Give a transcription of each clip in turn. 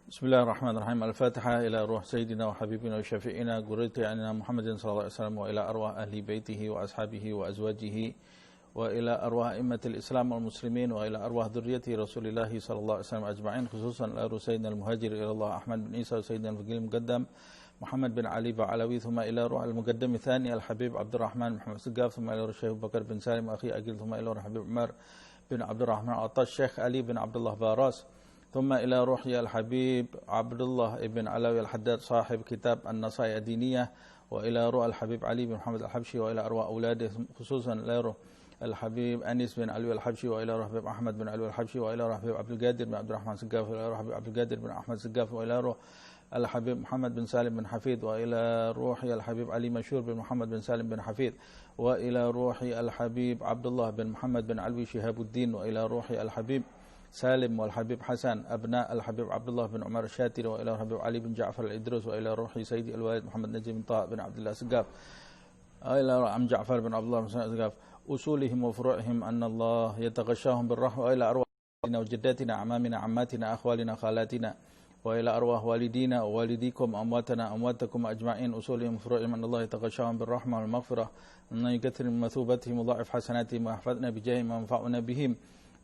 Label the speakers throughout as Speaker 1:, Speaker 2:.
Speaker 1: Bismillahirrahmanirrahim. Al-Fatihah ila ruh Sayyidina wa Habibina wa Syafi'ina Gurrati anina Muhammadin sallallahu alaihi wasallam wa ila arwah ahli baitihi wa ashabihi wa azwajihi wa ila arwah immatil Islam wal muslimin wa ila arwah dzurriyyati Rasulillah sallallahu alaihi wasallam ajma'in, khususan ila ruh Sayyidina al-Muhajir ila Allah Ahmad bin Isa Sayyidina al-Faqih al-Muqaddam Muhammad bin Ali Ba'alawi, thumma ila ruh al-Muqaddam Thani al-Habib Abdurrahman Muhammad Segaf, thumma ila ruh Syekh Bakar bin Salim akhi Agil, thumma ila ruh Habib Umar bin Abdurrahman Attash, Syekh Ali bin Abdullah Baras, ثم إلى روحي الحبيب عبد الله ابن علوي الحداد صاحب كتاب النصائح الدينية، وإلى روح الحبيب علي بن محمد الحبشي، وإلى أرواح أولاده خصوصا إلى روح الحبيب أنيس بن علوي الحبشي، وإلى روح الحبيب أحمد بن علوي الحبشي، وإلى روح الحبيب عبد القادر بن عبد الرحمن سقاف، وإلى روح الحبيب عبد القادر بن أحمد سقاف، وإلى روح الحبيب محمد بن سالم بن حفيظ، وإلى روحي الحبيب علي مشهور بن محمد بن سالم بن حفيظ، وإلى روحي الحبيب عبد الله بن محمد بن علوي شهاب الدين، وإلى روحي الحبيب سالم والحبيب حسن أبناء الحبيب عبد الله بن عمر الشاتر، وإلى الحبيب علي بن جعفر الإدرس، وإلى روحي سيدي الوالد محمد نجم بن طه بن عبد الله سقاف، وإلى عم جعفر بن عبد الله بن سقاف، أصولهم وفروعهم أن الله يتغشاهم بالرحمة، وإلى أرواحنا وجداتنا أعمامنا عماتنا أخوالنا خالاتنا، وإلى أرواح والدينا ووالديكم أمواتنا أمواتكم أجمعين، أصولهم وفروعهم أن الله يتغشاهم بالرحمة والمغفرة، أن يكثر من مثوبتهم وضاعف حسناتهم ويحفظنا بجاههم وينفعنا بهم،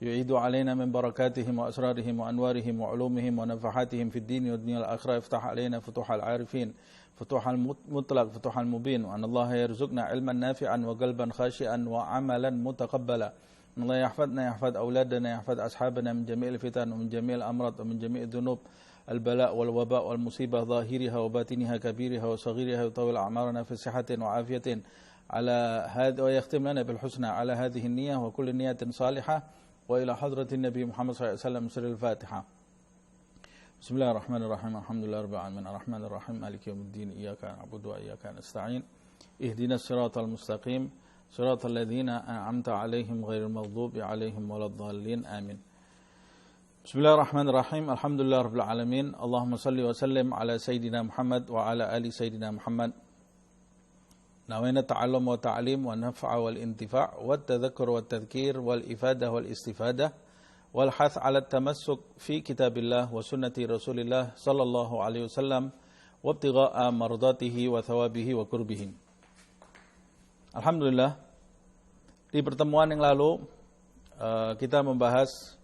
Speaker 1: يعيد علينا من بركاتهم وأسرارهم وأنوارهم وعلومهم ونفحاتهم في الدين والدنيا والآخرة، يفتح علينا فتوح العارفين، فتوح المطلق، فتوح المبين، وأن الله يرزقنا علما نافعا وقلبا خاشعا وعملا متقبلا، أن الله يحفظنا يحفظ أولادنا يحفظ أصحابنا من جميع الفتن ومن جميع الأمراض ومن جميع الذنوب البلاء والوباء والمصيبة ظاهرها وباطنها كبيرها وصغيرها، ويطول أعمارنا في صحة وعافية على هذا، ويختم لنا بالحسنى على هذه النية وكل نية صالحة، وإلى حضرة النبي محمد صلى الله عليه وسلم سر الفاتحة. بسم الله الرحمن الرحيم، الحمد لله رب العالمين، الرحمن الرحيم، مالك يوم الدين، إياك نعبد وإياك نستعين، اهدنا الصراط المستقيم صراط الذين أنعمت عليهم غير المغضوب عليهم ولا الضالين، آمين. بسم الله الرحمن الرحيم، الحمد لله رب العالمين، اللهم صل وسلم على سيدنا محمد وعلى آل سيدنا محمد. نوينا التعلم والتعليم والنفع والانتفاع والتذكر والتذكير والإفادة والاستفادة والحث على التمسك في كتاب الله وسنة رسول الله صلى الله عليه وسلم وابتغاء مرضاته وثوابه وقربه. Alhamdulillah, di pertemuan yang lalu kita membahas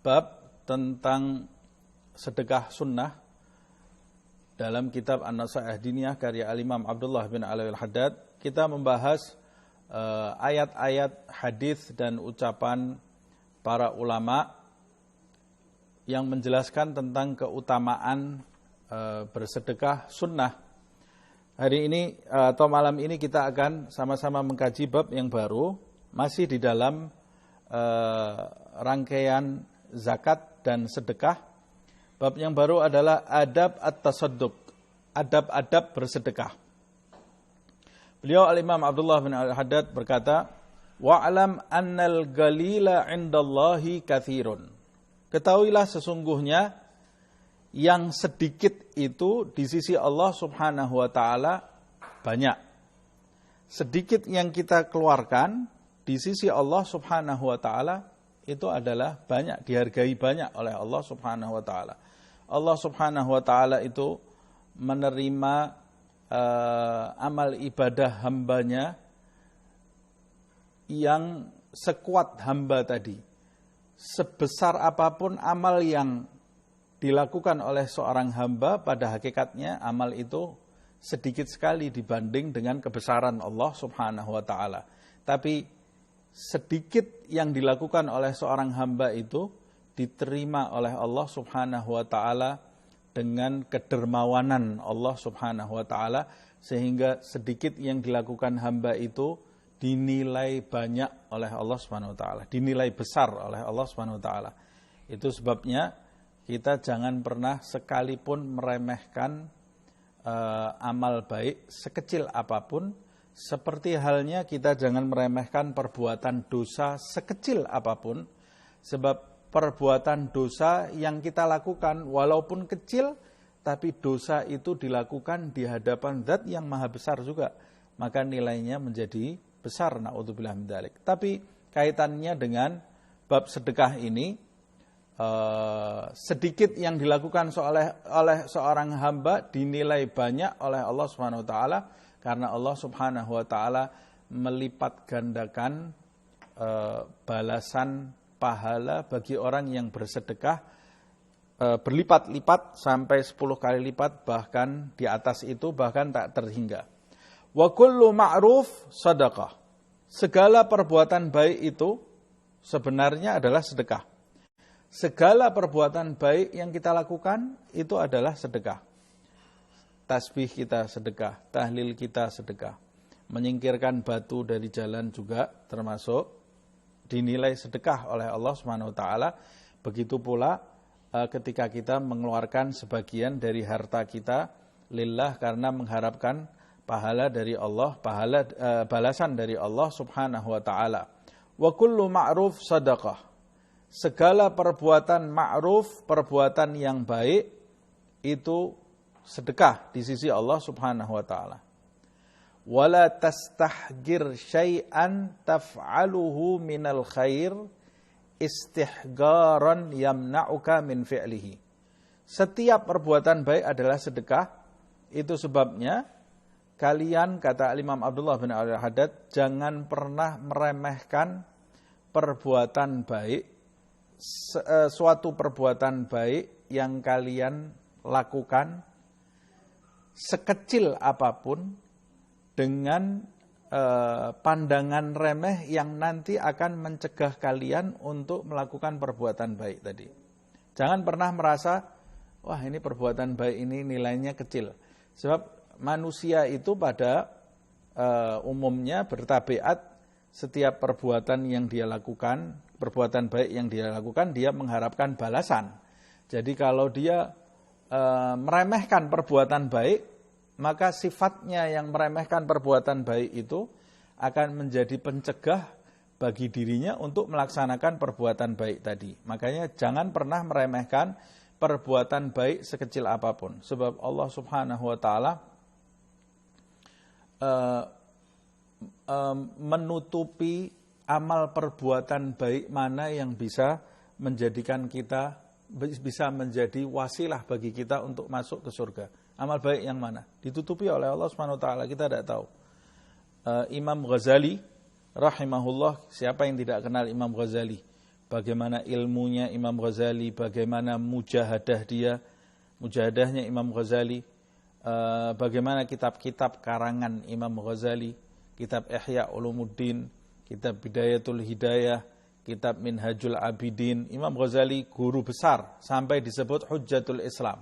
Speaker 1: bab tentang sedekah sunnah dalam kitab An-Nasaih Diniyah karya Al-Imam Abdullah bin Alawi Al-Haddad. Kita membahas ayat-ayat hadis dan ucapan para ulama yang menjelaskan tentang keutamaan bersedekah sunnah. Hari ini atau malam ini kita akan sama-sama mengkaji bab yang baru, masih di dalam rangkaian zakat dan sedekah. Bab yang baru adalah adab at-tasadduq, adab-adab bersedekah. Beliau Al-Imam Abdullah bin Al-Haddad berkata, wa'alam annal galila indallahi kathirun. Ketahuilah sesungguhnya yang sedikit itu di sisi Allah subhanahu wa ta'ala banyak. Sedikit yang kita keluarkan di sisi Allah subhanahu wa ta'ala itu adalah banyak, dihargai banyak oleh Allah subhanahu wa ta'ala. Allah subhanahu wa ta'ala itu menerima amal ibadah hambanya yang sekuat hamba tadi. Sebesar apapun amal yang dilakukan oleh seorang hamba, pada hakikatnya amal itu sedikit sekali dibanding dengan kebesaran Allah subhanahu wa ta'ala. Tapi sedikit yang dilakukan oleh seorang hamba itu diterima oleh Allah subhanahu wa ta'ala dengan kedermawanan Allah subhanahu wa ta'ala, sehingga sedikit yang dilakukan hamba itu dinilai banyak oleh Allah subhanahu wa ta'ala, dinilai besar oleh Allah subhanahu wa ta'ala. Itu sebabnya kita jangan pernah sekalipun meremehkan amal baik sekecil apapun, seperti halnya kita jangan meremehkan perbuatan dosa sekecil apapun, sebab perbuatan dosa yang kita lakukan walaupun kecil, tapi dosa itu dilakukan di hadapan Zat yang maha besar juga, maka nilainya menjadi besar, na'udzubillah min dzalik. Tapi kaitannya dengan bab sedekah ini, sedikit yang dilakukan oleh seorang hamba dinilai banyak oleh Allah Subhanahu wa taala, karena Allah Subhanahu wa taala melipat gandakan balasan pahala bagi orang yang bersedekah berlipat-lipat sampai 10 kali lipat, bahkan di atas itu, bahkan tak terhingga. Wa kullu ma'ruf sadaqah. Segala perbuatan baik itu sebenarnya adalah sedekah. Segala perbuatan baik yang kita lakukan itu adalah sedekah. Tasbih kita sedekah, tahlil kita sedekah. Menyingkirkan batu dari jalan juga termasuk dinilai sedekah oleh Allah Subhanahu wa taala. Begitu pula ketika kita mengeluarkan sebagian dari harta kita lillah karena mengharapkan pahala dari Allah, balasan dari Allah Subhanahu wa taala. Wa kullu ma'ruf sadaqah. Segala perbuatan ma'ruf, perbuatan yang baik itu sedekah di sisi Allah Subhanahu wa taala. Wala tastahgir syai'an taf'aluhu minal khair istihgaran yamna'uka min fi'lihi. Setiap perbuatan baik adalah sedekah. Itu sebabnya kalian, kata Imam Abdullah bin Al-Haddad, jangan pernah meremehkan perbuatan baik, suatu perbuatan baik yang kalian lakukan sekecil apapun dengan pandangan remeh yang nanti akan mencegah kalian untuk melakukan perbuatan baik tadi. Jangan pernah merasa, wah ini perbuatan baik ini nilainya kecil. Sebab manusia itu pada umumnya bertabiat setiap perbuatan yang dia lakukan, perbuatan baik yang dia lakukan, dia mengharapkan balasan. Jadi kalau dia meremehkan perbuatan baik, maka sifatnya yang meremehkan perbuatan baik itu akan menjadi pencegah bagi dirinya untuk melaksanakan perbuatan baik tadi. Makanya jangan pernah meremehkan perbuatan baik sekecil apapun. Sebab Allah Subhanahu wa taala menutupi amal perbuatan baik mana yang bisa menjadikan kita, bisa menjadi wasilah bagi kita untuk masuk ke surga. Amal baik yang mana? Ditutupi oleh Allah Subhanahu wa taala, kita tidak tahu. Imam Ghazali rahimahullah, siapa yang tidak kenal Imam Ghazali? Bagaimana ilmunya Imam Ghazali, bagaimana mujahadahnya Imam Ghazali, bagaimana kitab-kitab karangan Imam Ghazali, kitab Ihya Ulumuddin, kitab Bidayatul Hidayah, kitab Minhajul Abidin. Imam Ghazali guru besar sampai disebut Hujjatul Islam.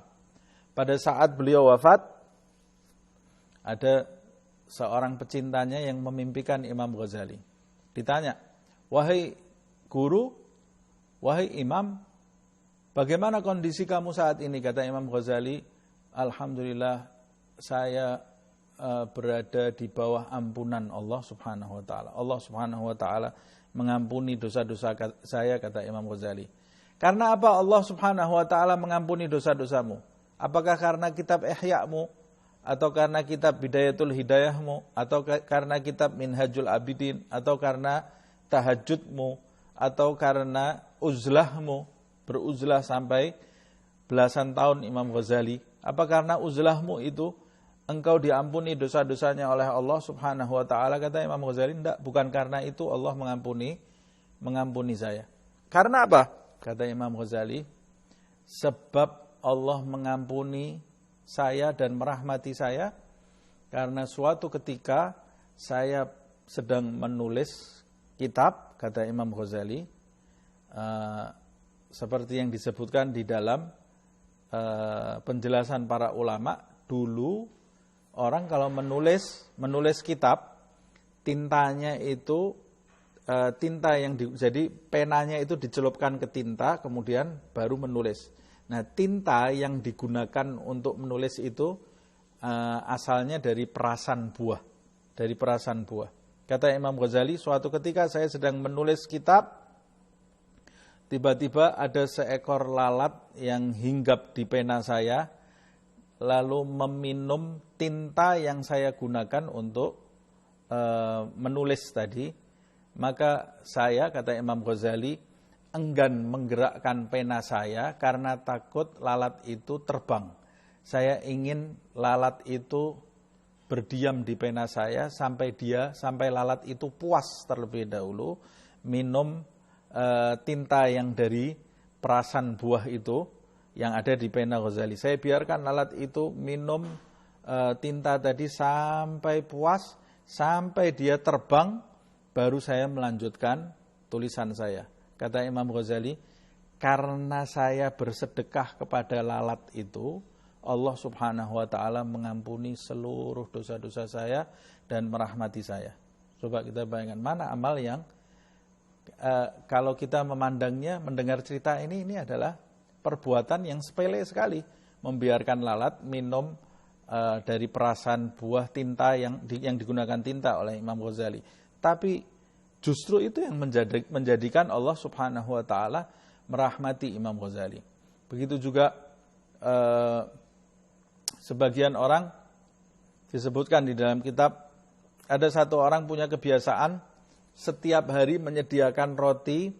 Speaker 1: Pada saat beliau wafat, ada seorang pecintanya yang memimpikan Imam Ghazali. Ditanya, wahai guru, wahai imam, bagaimana kondisi kamu saat ini? Kata Imam Ghazali, alhamdulillah saya berada di bawah ampunan Allah Subhanahu wa taala. Allah Subhanahu wa taala mengampuni dosa-dosa saya, kata Imam Ghazali. Karena apa Allah Subhanahu wa taala mengampuni dosa-dosamu? Apakah karena kitab Ihya-mu, atau karena kitab Bidayatul Hidayahmu, atau karena kitab Minhajul Abidin, atau karena tahajudmu, atau karena uzlahmu, beruzlah sampai belasan tahun Imam Ghazali? Apa karena uzlahmu itu engkau diampuni dosa-dosanya oleh Allah Subhanahu wa taala? Kata Imam Ghazali, tidak, bukan karena itu Allah mengampuni saya. Karena apa? Kata Imam Ghazali, sebab Allah mengampuni saya dan merahmati saya karena suatu ketika saya sedang menulis kitab, kata Imam Ghazali, seperti yang disebutkan di dalam penjelasan para ulama, dulu orang kalau menulis kitab, tintanya itu tinta yang jadi penanya itu dicelupkan ke tinta, kemudian baru menulis. Nah, tinta yang digunakan untuk menulis itu asalnya dari perasan buah. Kata Imam Ghazali, suatu ketika saya sedang menulis kitab, tiba-tiba ada seekor lalat yang hinggap di pena saya, lalu meminum tinta yang saya gunakan untuk menulis tadi. Maka saya, kata Imam Ghazali, enggan menggerakkan pena saya karena takut lalat itu terbang. Saya ingin lalat itu berdiam di pena saya sampai lalat itu puas terlebih dahulu minum tinta yang dari perasan buah itu yang ada di pena Ghazali. Saya biarkan lalat itu minum tinta tadi sampai puas, sampai dia terbang, baru saya melanjutkan tulisan saya. Kata Imam Ghazali, karena saya bersedekah kepada lalat itu, Allah subhanahu wa ta'ala mengampuni seluruh dosa-dosa saya dan merahmati saya. Coba kita bayangkan, mana amal yang kalau kita memandangnya, mendengar cerita ini adalah perbuatan yang sepele sekali. Membiarkan lalat minum dari perasan buah tinta yang digunakan tinta oleh Imam Ghazali. Tapi justru itu yang menjadikan Allah subhanahu wa ta'ala merahmati Imam Ghazali. Begitu juga sebagian orang disebutkan di dalam kitab, ada satu orang punya kebiasaan setiap hari menyediakan roti,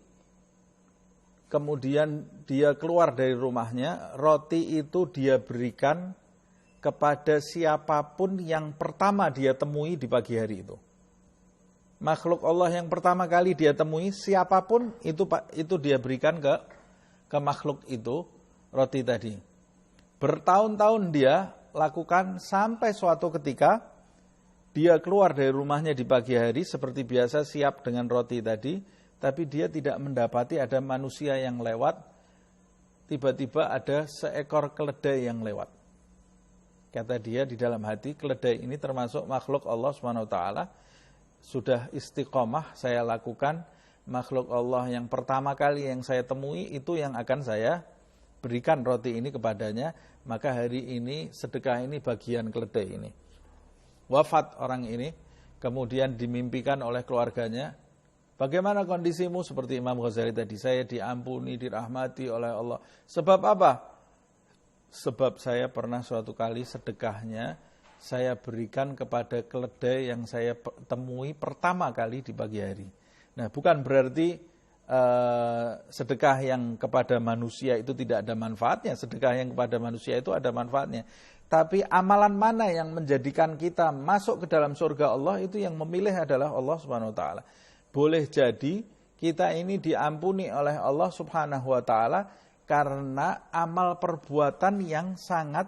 Speaker 1: kemudian dia keluar dari rumahnya, roti itu dia berikan kepada siapapun yang pertama dia temui di pagi hari itu. Makhluk Allah yang pertama kali dia temui, siapapun itu dia berikan ke makhluk itu roti tadi. Bertahun-tahun dia lakukan sampai suatu ketika dia keluar dari rumahnya di pagi hari seperti biasa siap dengan roti tadi, tapi dia tidak mendapati ada manusia yang lewat. Tiba-tiba ada seekor keledai yang lewat. Kata dia di dalam hati, keledai ini termasuk makhluk Allah SWT. Sudah istiqomah saya lakukan, makhluk Allah yang pertama kali yang saya temui itu yang akan saya berikan roti ini kepadanya, maka hari ini sedekah ini bagian keledai ini. Wafat orang ini, kemudian dimimpikan oleh keluarganya, bagaimana kondisimu? Seperti Imam Ghazali tadi, saya diampuni, dirahmati oleh Allah. Sebab apa? Sebab saya pernah suatu kali sedekahnya saya berikan kepada keledai yang saya temui pertama kali di pagi hari. Nah, bukan berarti sedekah yang kepada manusia itu tidak ada manfaatnya. Sedekah yang kepada manusia itu ada manfaatnya. Tapi amalan mana yang menjadikan kita masuk ke dalam surga Allah, itu yang memilih adalah Allah Subhanahu wa taala. Boleh jadi kita ini diampuni oleh Allah Subhanahu wa taala karena amal perbuatan yang sangat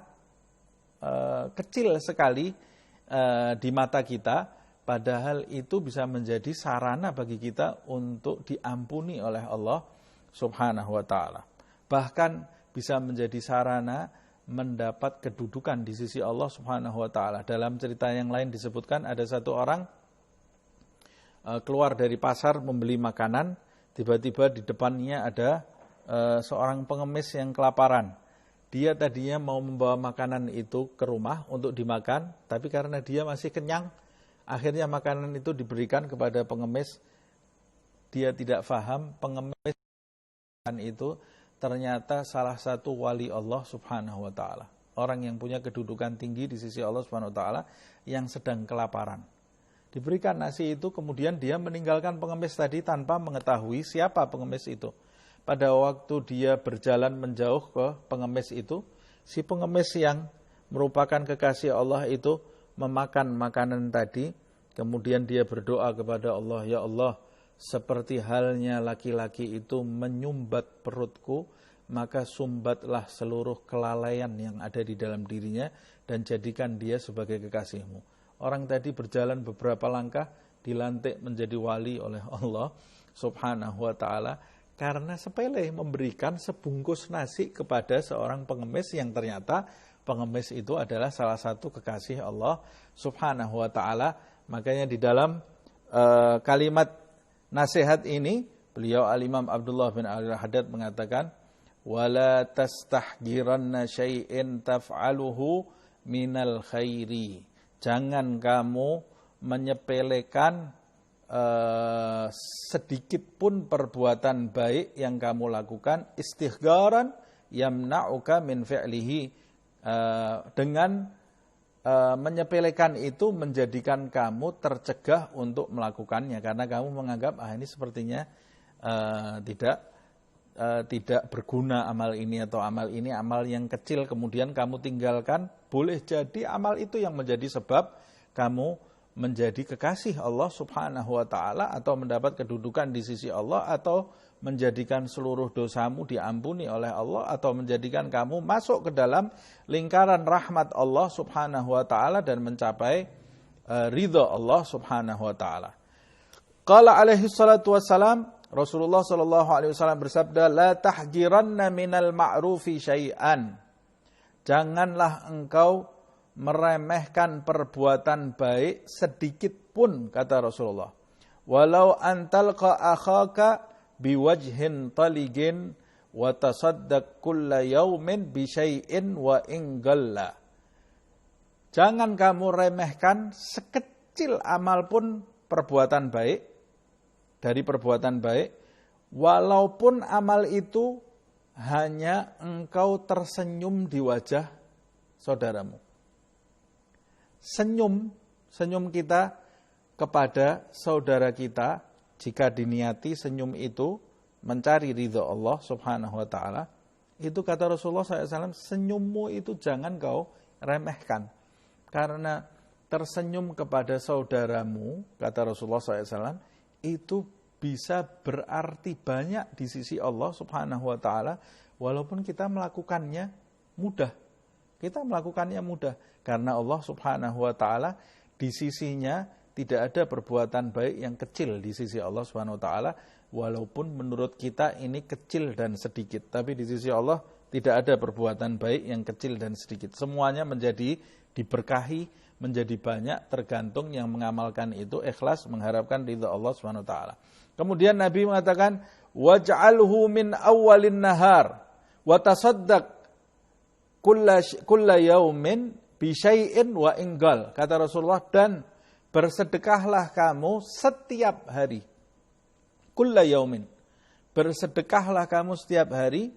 Speaker 1: kecil sekali di mata kita, padahal itu bisa menjadi sarana bagi kita untuk diampuni oleh Allah Subhanahu wa taala. Bahkan bisa menjadi sarana mendapat kedudukan di sisi Allah Subhanahu wa taala. Dalam cerita yang lain disebutkan ada satu orang keluar dari pasar membeli makanan, tiba-tiba di depannya ada seorang pengemis yang kelaparan. Dia tadinya mau membawa makanan itu ke rumah untuk dimakan, tapi karena dia masih kenyang, akhirnya makanan itu diberikan kepada pengemis. Dia tidak paham pengemis itu ternyata salah satu wali Allah Subhanahu wa taala. Orang yang punya kedudukan tinggi di sisi Allah Subhanahu wa taala yang sedang kelaparan. Diberikan nasi itu, kemudian dia meninggalkan pengemis tadi tanpa mengetahui siapa pengemis itu. Pada waktu dia berjalan menjauh ke pengemis itu, si pengemis yang merupakan kekasih Allah itu memakan makanan tadi, kemudian dia berdoa kepada Allah, ya Allah, seperti halnya laki-laki itu menyumbat perutku, maka sumbatlah seluruh kelalaian yang ada di dalam dirinya dan jadikan dia sebagai kekasihmu. Orang tadi berjalan beberapa langkah, dilantik menjadi wali oleh Allah Subhanahu wa ta'ala, karena sepele memberikan sebungkus nasi kepada seorang pengemis yang ternyata pengemis itu adalah salah satu kekasih Allah Subhanahu wa ta'ala. Makanya di dalam kalimat nasihat ini, beliau Al-Imam Abdullah bin Al-Haddad mengatakan, wala tastahjiranna syai'in taf'aluhu minal khairi. Jangan kamu menyepelekan sedikit pun perbuatan baik yang kamu lakukan, istighgaran yamna'uka min fi'lihi, dengan menyepelekan itu menjadikan kamu tercegah untuk melakukannya karena kamu menganggap ini sepertinya tidak berguna amal ini atau amal ini, amal yang kecil kemudian kamu tinggalkan, boleh jadi amal itu yang menjadi sebab kamu menjadi kekasih Allah Subhanahu wa taala atau mendapat kedudukan di sisi Allah, atau menjadikan seluruh dosamu diampuni oleh Allah, atau menjadikan kamu masuk ke dalam lingkaran rahmat Allah Subhanahu wa taala dan mencapai ridha Allah Subhanahu wa taala. Qala alaihi salatu wassalam, Rasulullah sallallahu alaihi wasallam bersabda, la tahjiranna minal ma'rufi syai'an. Janganlah engkau meremehkan perbuatan baik sedikit pun, kata Rasulullah. Walau antalqa akhaka biwajhin taligin wa tasaddaq kulla yaumin bi syai'in wa ingalla. Jangan kamu remehkan sekecil amal pun perbuatan baik, dari perbuatan baik, walaupun amal itu hanya engkau tersenyum di wajah saudaramu. Senyum kita kepada saudara kita, jika diniati senyum itu mencari ridha Allah Subhanahu wa taala, itu kata Rasulullah SAW, senyummu itu jangan kau remehkan. Karena tersenyum kepada saudaramu, kata Rasulullah SAW, itu bisa berarti banyak di sisi Allah Subhanahu wa taala, walaupun kita melakukannya mudah. Kita melakukannya mudah karena Allah Subhanahu wa taala di sisinya tidak ada perbuatan baik yang kecil di sisi Allah Subhanahu wa taala, walaupun menurut kita ini kecil dan sedikit, tapi di sisi Allah tidak ada perbuatan baik yang kecil dan sedikit. Semuanya menjadi diberkahi, menjadi banyak, tergantung yang mengamalkan itu ikhlas mengharapkan ridha Allah Subhanahu wa taala. Kemudian Nabi mengatakan, waj'alhu min awwalin nahar wa tasaddaq kulla yaumin bi syai'in wa inggal. Kata Rasulullah, dan bersedekahlah kamu setiap hari. Kulla yaumin. Bersedekahlah kamu setiap hari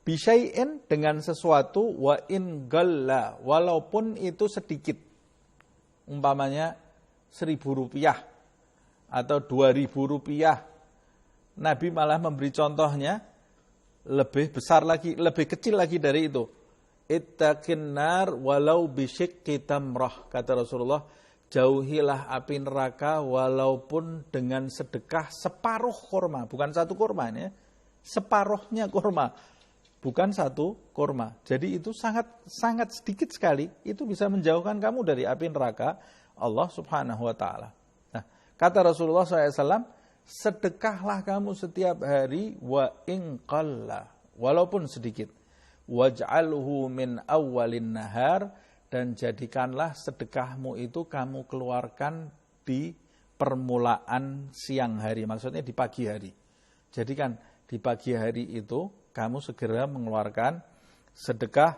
Speaker 1: bi syai'in, dengan sesuatu, wa ingalla, walaupun itu sedikit. Umpamanya 1.000 rupiah atau 2.000 rupiah. Nabi malah memberi contohnya lebih besar lagi, lebih kecil lagi dari itu. Ittaqin nar walau bisyikki tamrah, kata Rasulullah, jauhilah api neraka walaupun dengan sedekah separuh kurma, bukan satu kurma ya, separuhnya kurma, bukan satu kurma. Jadi itu sangat sedikit sekali, itu bisa menjauhkan kamu dari api neraka Allah Subhanahu wa taala. Nah, kata Rasulullah SAW, sedekahlah kamu setiap hari wa inqalla, walaupun sedikit. Waj'alhu min awwalin nahar, dan jadikanlah sedekahmu itu kamu keluarkan di permulaan siang hari, maksudnya di pagi hari. Jadikan di pagi hari itu kamu segera mengeluarkan sedekah.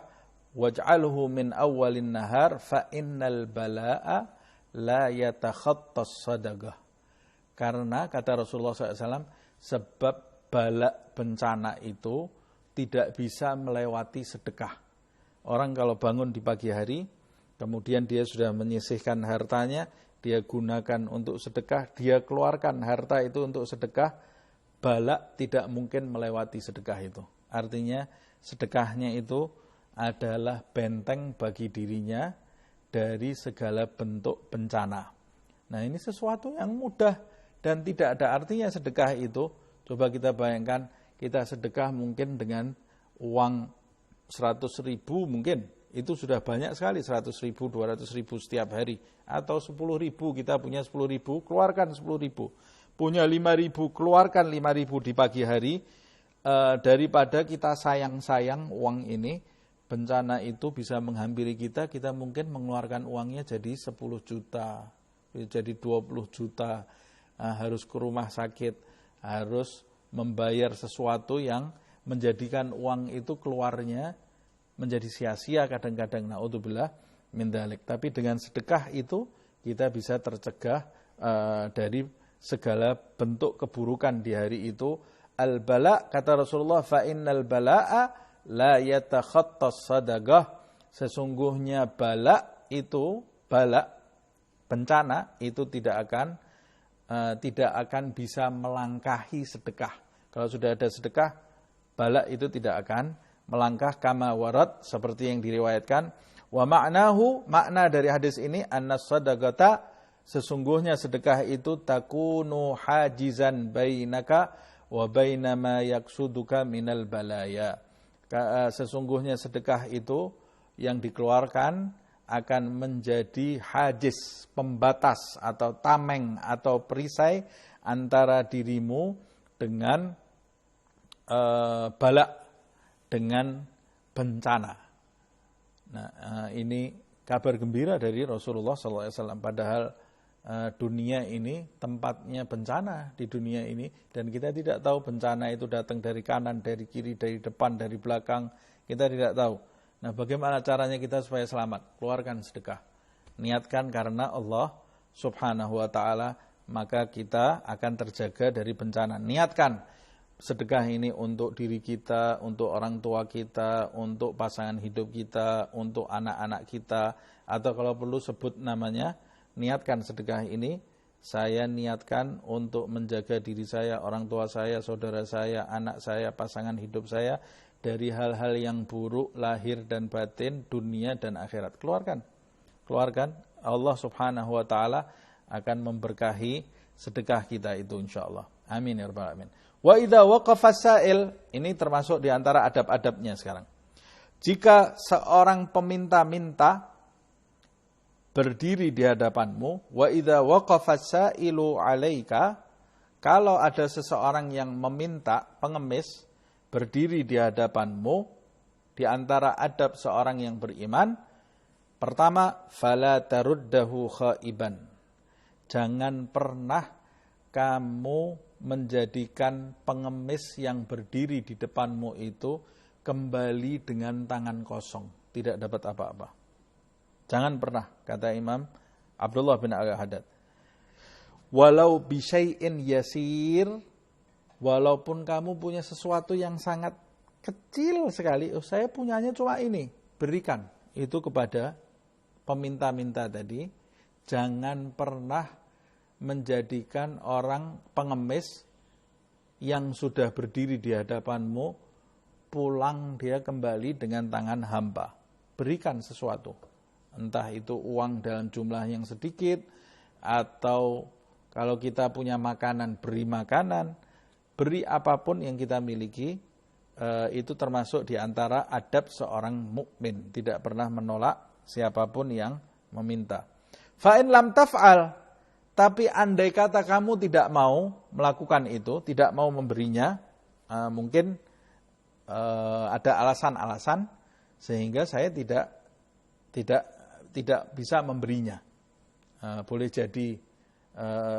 Speaker 1: Waj'alhu min awwalin nahar fa innal bala'a la yatakhattas sadaqah. Karena kata Rasulullah SAW, sebab bala bencana itu tidak bisa melewati sedekah. Orang kalau bangun di pagi hari, kemudian dia sudah menyisihkan hartanya, dia gunakan untuk sedekah, dia keluarkan harta itu untuk sedekah, bala tidak mungkin melewati sedekah itu. Artinya sedekahnya itu adalah benteng bagi dirinya dari segala bentuk bencana. Nah, ini sesuatu yang mudah dan tidak ada artinya sedekah itu. Coba kita bayangkan, kita sedekah mungkin dengan uang 100.000 mungkin, itu sudah banyak sekali, 100.000, 200.000 setiap hari. Atau 10.000, kita punya 10.000, keluarkan 10.000. Punya 5.000, keluarkan 5.000 di pagi hari. Daripada kita sayang-sayang uang ini, bencana itu bisa menghampiri kita, kita mungkin mengeluarkan uangnya jadi 10 juta, jadi 20 juta, harus ke rumah sakit, harus membayar sesuatu yang menjadikan uang itu keluarnya menjadi sia-sia kadang-kadang. Na'udzubillah min dzalik. Tapi dengan sedekah itu kita bisa tercegah dari segala bentuk keburukan di hari itu. Al-bala, kata Rasulullah, fa innal bala'a la yatakhattas sadaqah. Sesungguhnya bala itu, bala bencana itu tidak akan bisa melangkahi sedekah. Kalau sudah ada sedekah, bala itu tidak akan melangkah kama warad seperti yang diriwayatkan. Wa ma'nahu, makna dari hadis ini annas sadaqata, sesungguhnya sedekah itu takunu hajizan bainaka wa baina ma yaksuduka minal balaya. Sesungguhnya sedekah itu yang dikeluarkan akan menjadi hajiz, pembatas atau tameng atau perisai antara dirimu dengan bala, dengan bencana. Nah, ini kabar gembira dari Rasulullah SAW. Padahal dunia ini tempatnya bencana di dunia ini, dan kita tidak tahu bencana itu datang dari kanan, dari kiri, dari depan, dari belakang. Kita tidak tahu. Nah, bagaimana caranya kita supaya selamat? Keluarkan sedekah. Niatkan karena Allah Subhanahu wa ta'ala, maka kita akan terjaga dari bencana. Niatkan sedekah ini untuk diri kita, untuk orang tua kita, untuk pasangan hidup kita, untuk anak-anak kita, atau kalau perlu sebut namanya, niatkan sedekah ini, saya niatkan untuk menjaga diri saya, orang tua saya, saudara saya, anak saya, pasangan hidup saya, dari hal-hal yang buruk, lahir dan batin, dunia dan akhirat. Keluarkan. Allah Subhanahu wa ta'ala akan memberkahi sedekah kita itu insyaAllah. Amin ya rabbal alamin. Wa idza waqafa sa'il, ini termasuk di antara adab-adabnya sekarang. Jika seorang peminta-minta berdiri di hadapanmu, wa idza waqafa sa'ilu 'alaika, kalau ada seseorang yang meminta, pengemis, berdiri di hadapanmu, di antara adab seorang yang beriman, pertama, fala taruddahu khaiban. Jangan pernah kamu menjadikan pengemis yang berdiri di depanmu itu kembali dengan tangan kosong, tidak dapat apa-apa. Jangan pernah, kata Imam Abdullah bin Al-Haddad. Walau bisyai'in yasir, walaupun kamu punya sesuatu yang sangat kecil sekali, saya punyanya cuma ini, berikan itu kepada peminta-minta tadi. Jangan pernah menjadikan orang pengemis yang sudah berdiri di hadapanmu, pulang dia kembali dengan tangan hampa. Berikan sesuatu, entah itu uang dalam jumlah yang sedikit, atau kalau kita punya makanan, beri makanan, beri apapun yang kita miliki. Itu termasuk di antara adab seorang mukmin, tidak pernah menolak siapapun yang meminta. Fa'in lam taf'al, tapi andai kata kamu tidak mau melakukan itu, tidak mau memberinya, mungkin ada alasan-alasan sehingga saya tidak bisa memberinya. Boleh jadi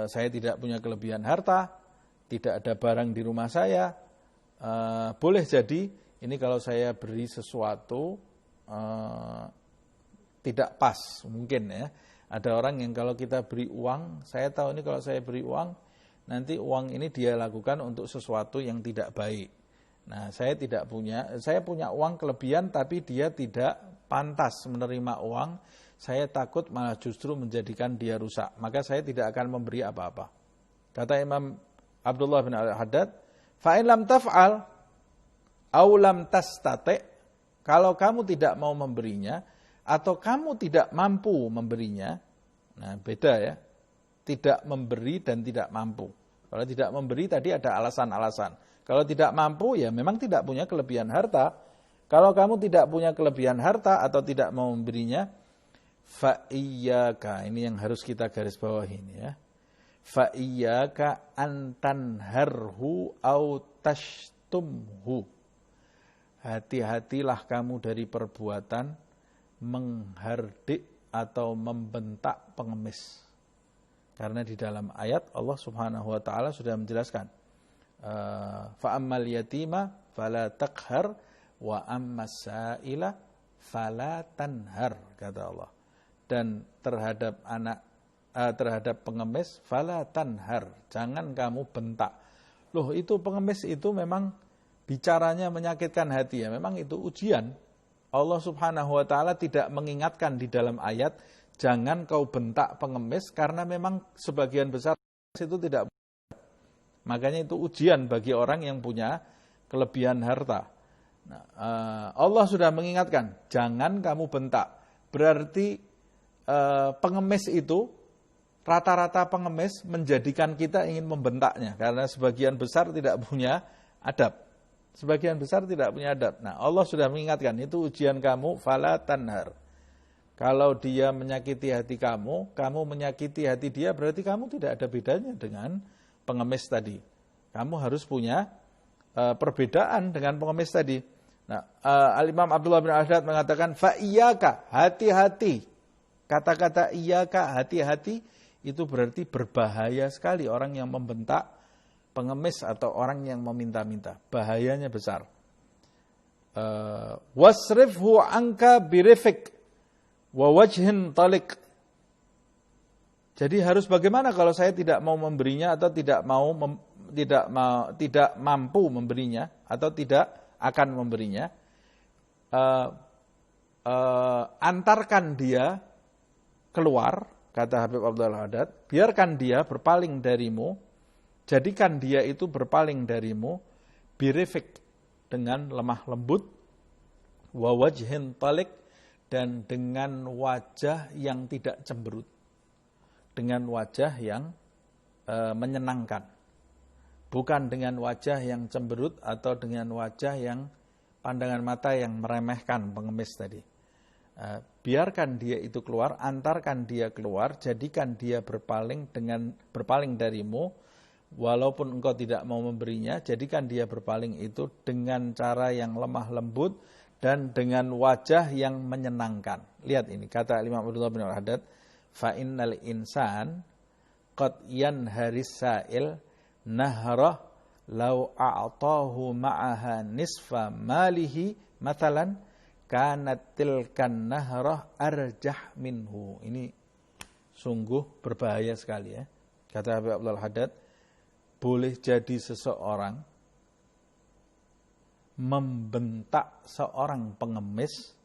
Speaker 1: saya tidak punya kelebihan harta, tidak ada barang di rumah saya. Boleh jadi ini kalau saya beri sesuatu tidak pas, mungkin ya. Ada orang yang kalau kita beri uang, saya tahu ini kalau saya beri uang, nanti uang ini dia lakukan untuk sesuatu yang tidak baik. Nah, saya punya uang kelebihan tapi dia tidak pantas menerima uang, saya takut malah justru menjadikan dia rusak, maka saya tidak akan memberi apa-apa. Kata Imam Abdullah bin Al-Haddad, fa'in lam taf'al aw lam tastati', kalau kamu tidak mau memberinya atau kamu tidak mampu memberinya. Nah, beda ya. Tidak memberi dan tidak mampu. Kalau tidak memberi tadi ada alasan-alasan. Kalau tidak mampu ya memang tidak punya kelebihan harta. Kalau kamu tidak punya kelebihan harta atau tidak mau memberinya, fa iyyaka, ini yang harus kita garis bawahi ini ya. Fa iyyaka antanharhu au tashtumhu. Hati-hatilah kamu dari perbuatan menghardik atau membentak pengemis. Karena di dalam ayat Allah Subhanahu wa taala sudah menjelaskan, fa ammal yatima fala taqhar wa ammas sa'ila fala tanhar, kata Allah. Dan terhadap terhadap pengemis fala tanhar, jangan kamu bentak. Loh, itu pengemis itu memang bicaranya menyakitkan hati ya, memang itu ujian. Allah Subhanahu wa taala tidak mengingatkan di dalam ayat jangan kau bentak pengemis, karena memang sebagian besar itu tidak. Makanya itu ujian bagi orang yang punya kelebihan harta. Nah, Allah sudah mengingatkan, jangan kamu bentak. Berarti pengemis itu, rata-rata pengemis menjadikan kita ingin membentaknya. Karena sebagian besar tidak punya adab. Sebagian besar tidak punya adab. Nah, Allah sudah mengingatkan, itu ujian kamu, fala tanhar. Kalau dia menyakiti hati kamu, kamu menyakiti hati dia, berarti kamu tidak ada bedanya dengan pengemis tadi. Kamu harus punya perbedaan dengan pengemis tadi. Nah, Al-Imam Abdullah bin Al-Haddad mengatakan, fa'iyaka, hati-hati. Kata-kata iyaka, hati-hati, itu berarti berbahaya sekali orang yang membentak pengemis atau orang yang meminta-minta. Bahayanya besar. Wasrifhu anka birifik wa wajhin talik. Jadi harus bagaimana kalau saya tidak mau memberinya atau tidak mampu memberinya atau tidak akan memberinya, antarkan dia keluar, kata Habib Abdul Haddad, biarkan dia berpaling darimu, jadikan dia itu berpaling darimu, birifik, dengan lemah lembut, wa wajhin talik, dan dengan wajah yang tidak cemberut, dengan wajah yang menyenangkan, bukan dengan wajah yang cemberut atau dengan wajah yang pandangan mata yang meremehkan pengemis tadi. Biarkan dia itu keluar, antarkan dia keluar, jadikan dia berpaling darimu, walaupun engkau tidak mau memberinya, jadikan dia berpaling itu dengan cara yang lemah lembut dan dengan wajah yang menyenangkan. Lihat ini, kata Imam Abdullah bin Al-Haddad, fa innal insan qad yanharis sa'il nahrah law a'tahu ma'aha nisfa malihi mathalan kanat tilkan nahrah arjah minhu. Ini sungguh berbahaya sekali ya. Kata Habib Abdul Haddad, boleh jadi seseorang membentak seorang pengemis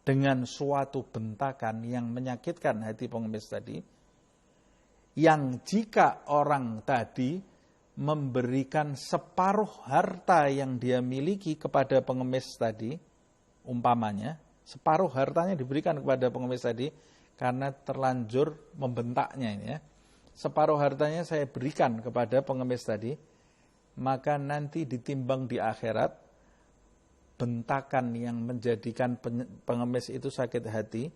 Speaker 1: dengan suatu bentakan yang menyakitkan hati pengemis tadi, yang jika orang tadi memberikan separuh harta yang dia miliki kepada pengemis tadi, umpamanya separuh hartanya diberikan kepada pengemis tadi karena terlanjur membentaknya ini ya, separuh hartanya saya berikan kepada pengemis tadi, maka nanti ditimbang di akhirat, bentakan yang menjadikan pengemis itu sakit hati,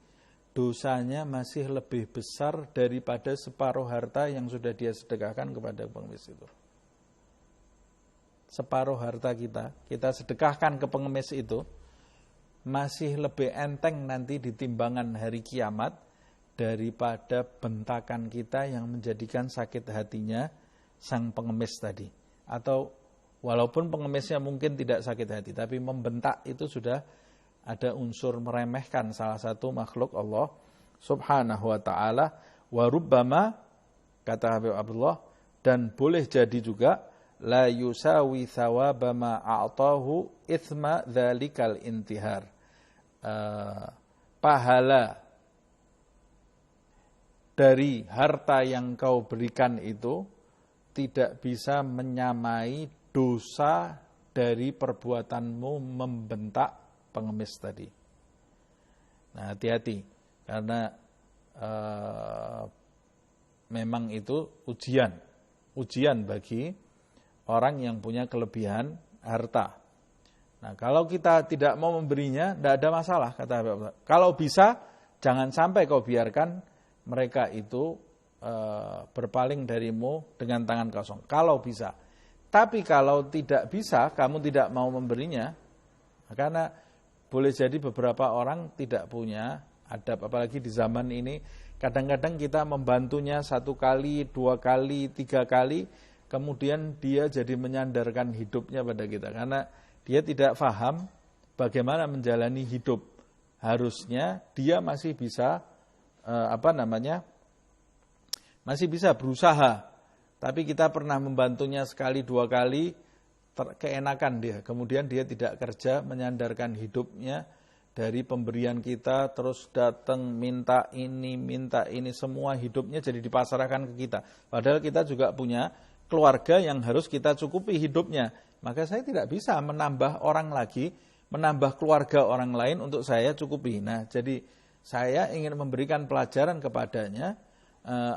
Speaker 1: dosanya masih lebih besar daripada separuh harta yang sudah dia sedekahkan kepada pengemis itu. Separuh harta kita sedekahkan ke pengemis itu, masih lebih enteng nanti di timbangan hari kiamat daripada bentakan kita yang menjadikan sakit hatinya sang pengemis tadi. Atau walaupun pengemisnya mungkin tidak sakit hati, tapi membentak itu sudah ada unsur meremehkan salah satu makhluk Allah subhanahu wa ta'ala. Wa rubbama, kata Habib Abdullah, dan boleh jadi juga, la yusawi thawaba ma a'tahu ithma dhalikal intihar. Pahala dari harta yang kau berikan itu tidak bisa menyamai dosa dari perbuatanmu membentak pengemis tadi. Nah, hati-hati, karena memang itu ujian bagi orang yang punya kelebihan harta. Nah, kalau kita tidak mau memberinya, tidak ada masalah, kata Habib Abdullah. Kalau bisa, jangan sampai kau biarkan mereka itu berpaling darimu dengan tangan kosong. Kalau bisa. Tapi kalau tidak bisa, kamu tidak mau memberinya, karena boleh jadi beberapa orang tidak punya adab, apalagi di zaman ini. Kadang-kadang kita membantunya 1 kali, 2 kali, 3 kali, kemudian dia jadi menyandarkan hidupnya pada kita, karena dia tidak paham bagaimana menjalani hidup. Harusnya dia masih bisa masih bisa berusaha, tapi kita pernah membantunya 1, 2 kali, keenakan dia, kemudian dia tidak kerja, menyandarkan hidupnya dari pemberian kita, terus datang minta ini, semua hidupnya jadi dipasrahkan ke kita. Padahal kita juga punya keluarga yang harus kita cukupi hidupnya. maka saya tidak bisa menambah orang lagi, menambah keluarga orang lain untuk saya cukupi. Nah, jadi saya ingin memberikan pelajaran kepadanya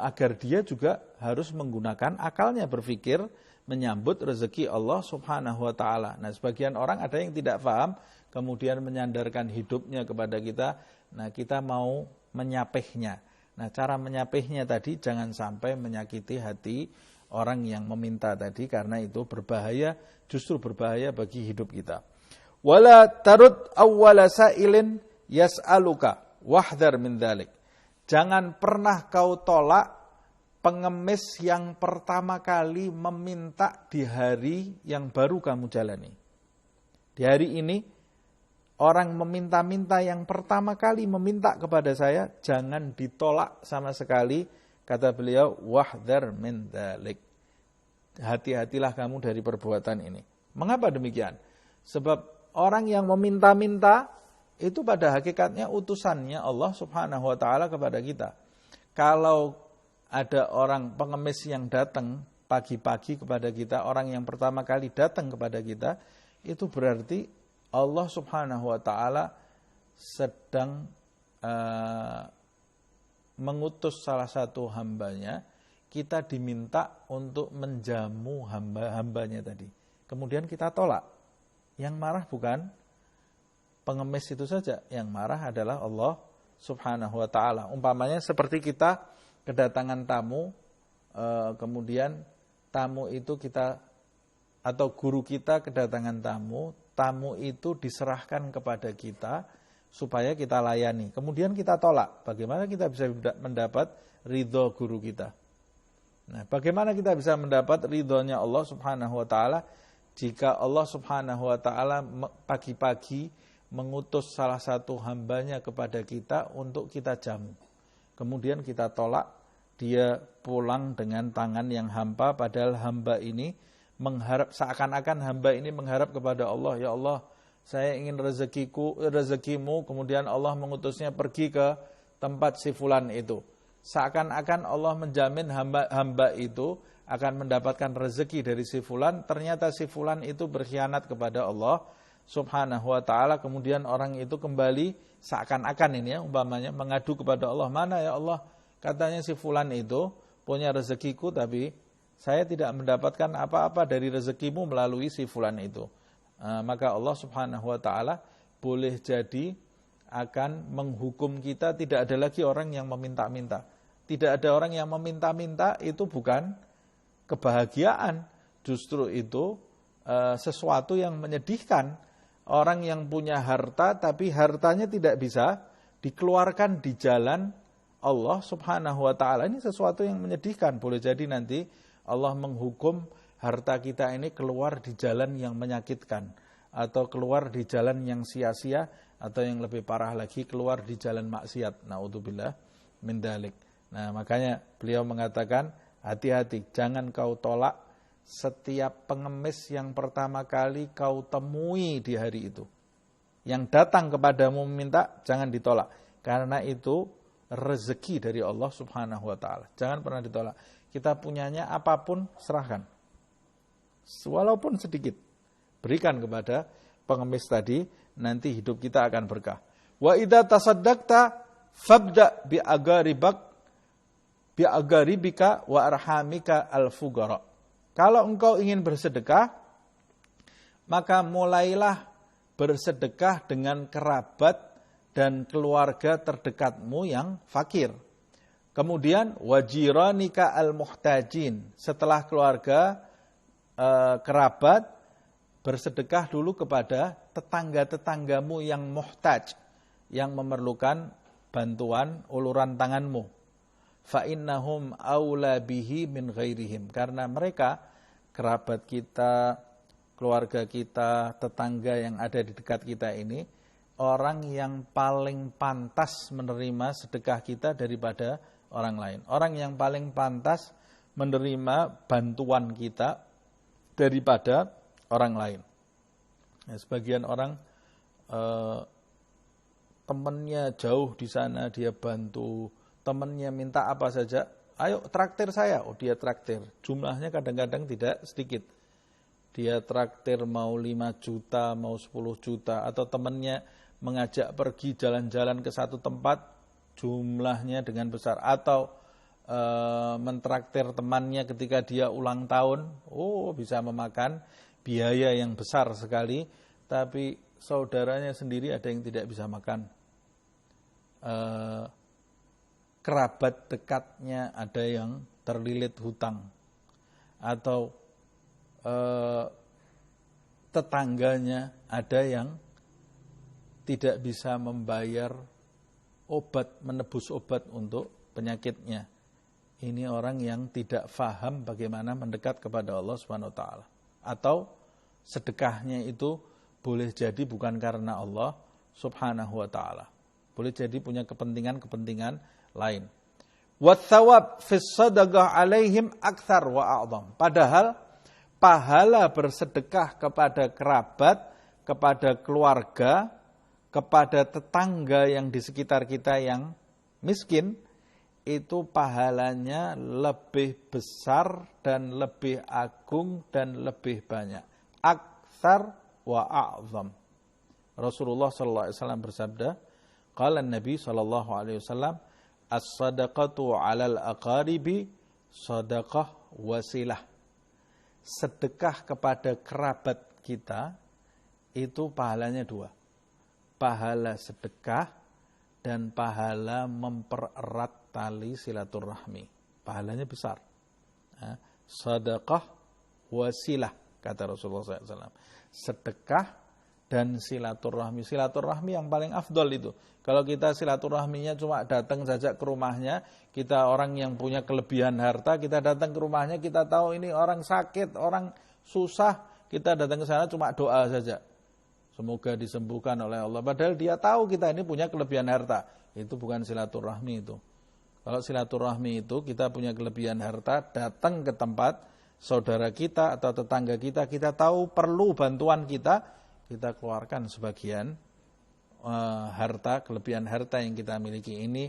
Speaker 1: agar dia juga harus menggunakan akalnya berpikir menyambut rezeki Allah Subhanahu wa taala. Nah, sebagian orang ada yang tidak paham kemudian menyandarkan hidupnya kepada kita. Nah, kita mau menyapihnya. Nah, cara menyapihnya tadi jangan sampai menyakiti hati orang yang meminta tadi, karena itu berbahaya, justru berbahaya bagi hidup kita. Wala tarud awwala sa'ilin yas'aluka wahdhar min dzalik. Jangan pernah kau tolak pengemis yang pertama kali meminta di hari yang baru kamu jalani. Di hari ini, orang meminta-minta yang pertama kali meminta kepada saya, jangan ditolak sama sekali. Kata beliau, wahdhar min dzalik. Hati-hatilah kamu dari perbuatan ini. Mengapa demikian? Sebab orang yang meminta-minta, itu pada hakikatnya utusannya Allah Subhanahu wa taala kepada kita. Kalau ada orang pengemis yang datang pagi-pagi kepada kita, orang yang pertama kali datang kepada kita, itu berarti Allah Subhanahu wa taala sedang mengutus salah satu hambanya, kita diminta untuk menjamu hambanya tadi. Kemudian kita tolak. Yang marah bukan pengemis itu saja, yang marah adalah Allah Subhanahu wa taala. Umpamanya seperti kita kedatangan tamu, kemudian tamu itu kita atau guru kita kedatangan tamu, tamu itu diserahkan kepada kita supaya kita layani. Kemudian kita tolak. Bagaimana kita bisa mendapat ridho guru kita? Nah, bagaimana kita bisa mendapat ridhonya Allah Subhanahu wa taala jika Allah Subhanahu wa taala pagi-pagi mengutus salah satu hambanya kepada kita untuk kita jamu. Kemudian kita tolak, dia pulang dengan tangan yang hampa, padahal hamba ini mengharap, seakan-akan hamba ini mengharap kepada Allah, ya Allah, saya ingin rezekimu, kemudian Allah mengutusnya pergi ke tempat si fulan itu. Seakan-akan Allah menjamin hamba itu akan mendapatkan rezeki dari si fulan, ternyata si fulan itu berkhianat kepada Allah Subhanahu wa ta'ala. Kemudian orang itu kembali seakan-akan ini ya, umpamanya mengadu kepada Allah, mana ya Allah, katanya si fulan itu punya rezekiku, tapi saya tidak mendapatkan apa-apa dari rezekimu melalui si fulan itu. Maka Allah Subhanahu wa ta'ala boleh jadi akan menghukum kita. Tidak ada lagi orang yang meminta-minta. Tidak ada orang yang meminta-minta, itu bukan kebahagiaan, justru itu sesuatu yang menyedihkan. Orang yang punya harta tapi hartanya tidak bisa dikeluarkan di jalan Allah Subhanahu wa ta'ala, ini sesuatu yang menyedihkan. Boleh jadi nanti Allah menghukum harta kita ini keluar di jalan yang menyakitkan, atau keluar di jalan yang sia-sia, atau yang lebih parah lagi keluar di jalan maksiat. Na'udzubillah min dzalik. Nah, makanya beliau mengatakan, hati-hati, jangan kau tolak setiap pengemis yang pertama kali kau temui di hari itu. Yang datang kepadamu meminta, jangan ditolak. Karena itu rezeki dari Allah Subhanahu wa ta'ala. Jangan pernah ditolak. Kita punyanya apapun, serahkan. Walaupun sedikit. Berikan kepada pengemis tadi, nanti hidup kita akan berkah. Wa idza tasaddaqta fabda bi agaribika wa arhamika al-fuqara. Kalau engkau ingin bersedekah, maka mulailah bersedekah dengan kerabat dan keluarga terdekatmu yang fakir. Kemudian wajiranika al-muhtajin. Setelah keluarga, kerabat, bersedekah dulu kepada tetangga-tetanggamu yang muhtaj, yang memerlukan bantuan uluran tanganmu. Fa innahum aula bihi min ghairihim. Karena mereka, kerabat kita, keluarga kita, tetangga yang ada di dekat kita ini, orang yang paling pantas menerima sedekah kita daripada orang lain. Orang yang paling pantas menerima bantuan kita daripada orang lain. Nah, sebagian orang temannya jauh di sana, dia bantu. Temannya minta apa saja, ayo traktir saya. Oh, dia traktir. Jumlahnya kadang-kadang tidak sedikit. dia traktir mau 5 juta, mau 10 juta, atau temannya mengajak pergi jalan-jalan ke satu tempat, jumlahnya dengan besar, atau mentraktir temannya ketika dia ulang tahun, bisa memakan biaya yang besar sekali, tapi saudaranya sendiri ada yang tidak bisa makan. Kerabat dekatnya ada yang terlilit hutang, atau tetangganya ada yang tidak bisa membayar obat, menebus obat untuk penyakitnya. Ini orang yang tidak faham bagaimana mendekat kepada Allah Subhanahu wa taala. Atau sedekahnya itu boleh jadi bukan karena Allah Subhanahu wa taala. Boleh jadi punya kepentingan-kepentingan lain. Wathawab fis sadaqah alaihim aktsar wa a'zam. Padahal pahala bersedekah kepada kerabat, kepada keluarga, kepada tetangga yang di sekitar kita yang miskin, itu pahalanya lebih besar dan lebih agung dan lebih banyak. Aktsar wa a'zam. Rasulullah sallallahu alaihi wasallam bersabda, qala Nabi sallallahu alaihi wasallam, as-sadaqatu 'alal aqaribi sadaqah wasilah. Sedekah kepada kerabat kita itu pahalanya 2. Pahala sedekah dan pahala mempererat tali silaturahmi. Pahalanya besar. Sedekah wasilah, kata Rasulullah SAW. Sedekah dan silaturahmi. Silaturahmi yang paling afdol itu. Kalau kita silaturahminya cuma datang saja ke rumahnya, kita orang yang punya kelebihan harta, kita datang ke rumahnya, kita tahu ini orang sakit, orang susah, kita datang ke sana cuma doa saja. Semoga disembuhkan oleh Allah. Padahal dia tahu kita ini punya kelebihan harta. Itu bukan silaturahmi itu. Kalau silaturahmi itu kita punya kelebihan harta, datang ke tempat saudara kita atau tetangga kita, kita tahu perlu bantuan kita keluarkan sebagian harta, kelebihan harta yang kita miliki ini,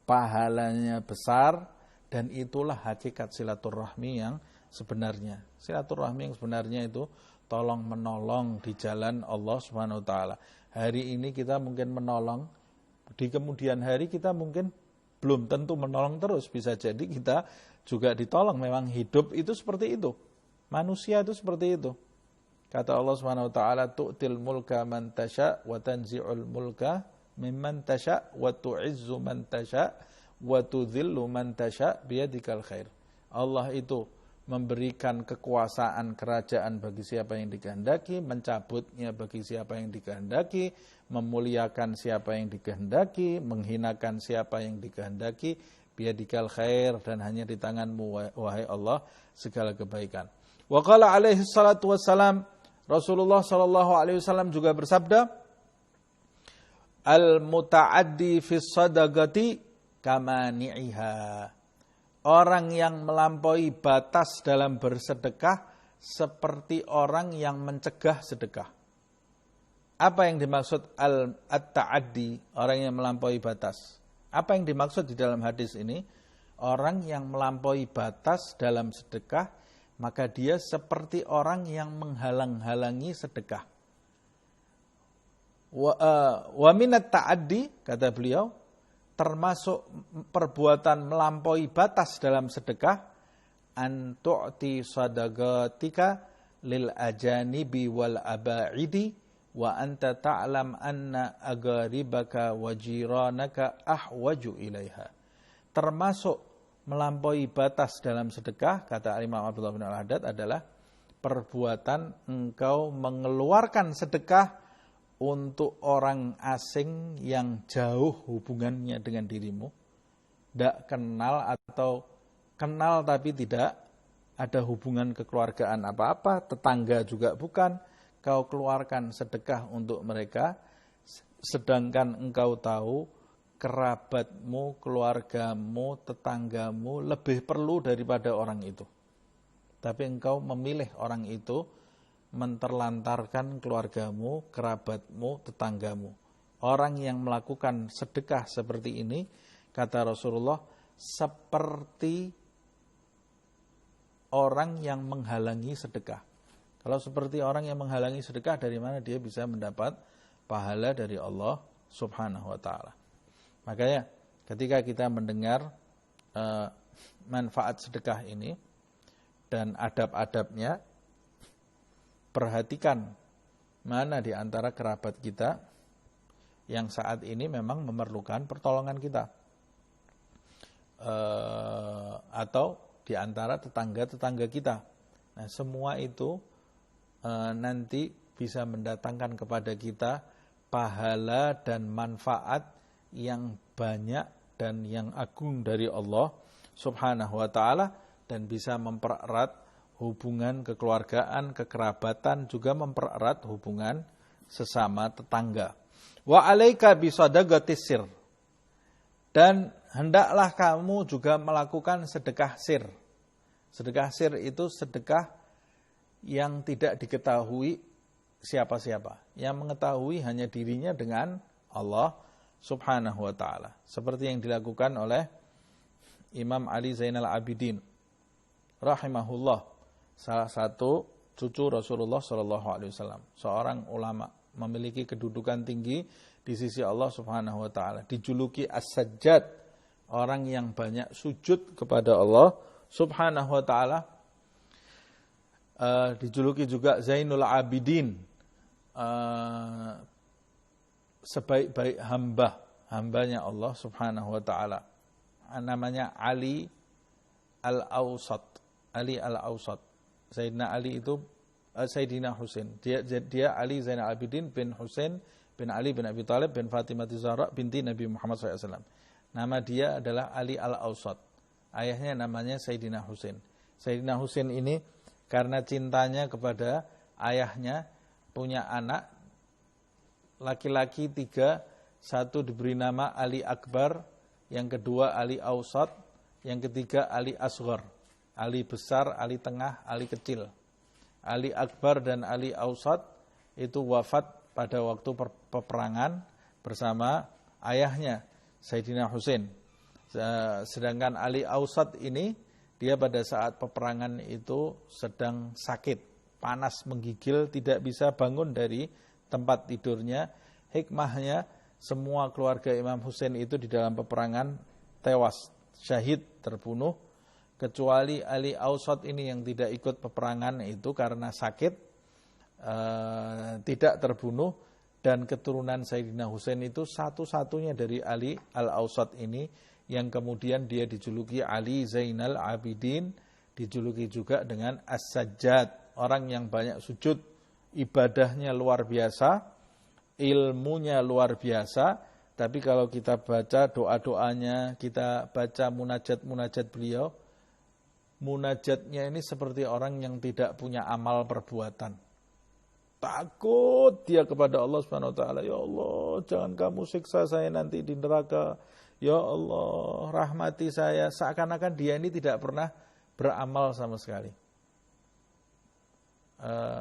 Speaker 1: pahalanya besar, dan itulah hakikat silaturahmi yang sebenarnya. Silaturahmi yang sebenarnya itu tolong menolong di jalan Allah Subhanahu wa taala. Hari ini kita mungkin menolong, di kemudian hari kita mungkin belum tentu menolong terus, bisa jadi kita juga ditolong. Memang hidup itu seperti itu. Manusia itu seperti itu. Kata Allah Subhanahu wa taala, tu'til mulka man tasya wa tanzi'ul mulka mimman tasya wa tu'izzu man tasya wa tudhillu man tasya biyadikal khair. Allah itu memberikan kekuasaan kerajaan bagi siapa yang dikehendaki, mencabutnya bagi siapa yang dikehendaki, memuliakan siapa yang dikehendaki, menghinakan siapa yang dikehendaki, biyadikal khair, dan hanya di tanganmu wahai Allah segala kebaikan. Wa qala alaihi salatu wassalam, Rasulullah sallallahu alaihi wasallam juga bersabda, al-muta'addi fis sadaqati kamani'iha. Orang yang melampaui batas dalam bersedekah seperti orang yang mencegah sedekah. Apa yang dimaksud at-ta'addi, orang yang melampaui batas? Apa yang dimaksud di dalam hadis ini? Orang yang melampaui batas dalam sedekah, maka dia seperti orang yang menghalang-halangi sedekah. Wa minat ta'addi, kata beliau, termasuk perbuatan melampaui batas dalam sedekah, an tu'ti sadaqatika lil ajanibi wal aba'idi wa anta ta'lam anna agaribaka wa jiranaka ahwaju ilaiha. Termasuk melampaui batas dalam sedekah, kata Imam Abdullah bin Al-Haddad, adalah perbuatan engkau mengeluarkan sedekah untuk orang asing yang jauh hubungannya dengan dirimu, tidak kenal atau kenal tapi tidak ada hubungan kekeluargaan apa-apa, tetangga juga bukan, kau keluarkan sedekah untuk mereka, sedangkan engkau tahu kerabatmu, keluargamu, tetanggamu lebih perlu daripada orang itu. Tapi engkau memilih orang itu, menterlantarkan keluargamu, kerabatmu, tetanggamu. Orang yang melakukan sedekah seperti ini, kata Rasulullah, seperti orang yang menghalangi sedekah. Kalau seperti orang yang menghalangi sedekah, dari mana dia bisa mendapat pahala dari Allah Subhanahu wa taala? Makanya ketika kita mendengar manfaat sedekah ini dan adab-adabnya, perhatikan mana di antara kerabat kita yang saat ini memang memerlukan pertolongan kita, atau di antara tetangga-tetangga kita. Nah, semua itu nanti bisa mendatangkan kepada kita pahala dan manfaat yang banyak dan yang agung dari Allah Subhanahu wa taala, dan bisa mempererat hubungan kekeluargaan, kekerabatan, juga mempererat hubungan sesama tetangga. Wa alaika bisadaqatis sir, dan hendaklah kamu juga melakukan sedekah sir. Sedekah sir itu sedekah yang tidak diketahui siapa-siapa. Yang mengetahui hanya dirinya dengan Allah Subhanahu wa taala. Seperti yang dilakukan oleh Imam Ali Zainal Abidin rahimahullah, salah satu cucu Rasulullah sallallahu alaihi wasallam, seorang ulama memiliki kedudukan tinggi di sisi Allah Subhanahu wa taala, dijuluki As-Sajjad, orang yang banyak sujud kepada Allah Subhanahu wa taala. Dijuluki juga Zainul Abidin, sebaik-baik hambanya Allah Subhanahu wa taala. Namanya Ali Al-Awsat. Ali Al-Awsat. Sayyidina Ali itu Sayyidina Husain. Dia Ali Zainal Abidin bin Husain bin Ali bin Abi Thalib bin Fatimah Zahra binti Nabi Muhammad SAW. Nama dia adalah Ali Al-Awsat. Ayahnya namanya Sayyidina Husain. Sayyidina Husain ini karena cintanya kepada ayahnya, punya anak laki-laki 3, satu diberi nama Ali Akbar, yang kedua Ali Awsat, yang ketiga Ali Asghar. Ali besar, Ali tengah, Ali kecil. Ali Akbar dan Ali Awsat itu wafat pada waktu peperangan bersama ayahnya Sayyidina Husain. Sedangkan Ali Awsat ini, dia pada saat peperangan itu sedang sakit, panas menggigil, tidak bisa bangun dari tempat tidurnya. Hikmahnya, semua keluarga Imam Husain itu di dalam peperangan tewas, syahid, terbunuh, kecuali Ali Awsat ini yang tidak ikut peperangan itu karena sakit, tidak terbunuh, dan keturunan Sayyidina Husain itu satu-satunya dari Ali Al-Awsat ini, yang kemudian dia dijuluki Ali Zainal Abidin, dijuluki juga dengan As-Sajjad, orang yang banyak sujud, ibadahnya luar biasa, ilmunya luar biasa. Tapi kalau kita baca doa-doanya, kita baca munajat-munajat beliau, munajatnya ini seperti orang yang tidak punya amal perbuatan. Takut dia kepada Allah Subhanahu wa taala, ya Allah, jangan kamu siksa saya nanti di neraka. Ya Allah, rahmati saya. Seakan-akan dia ini tidak pernah beramal sama sekali.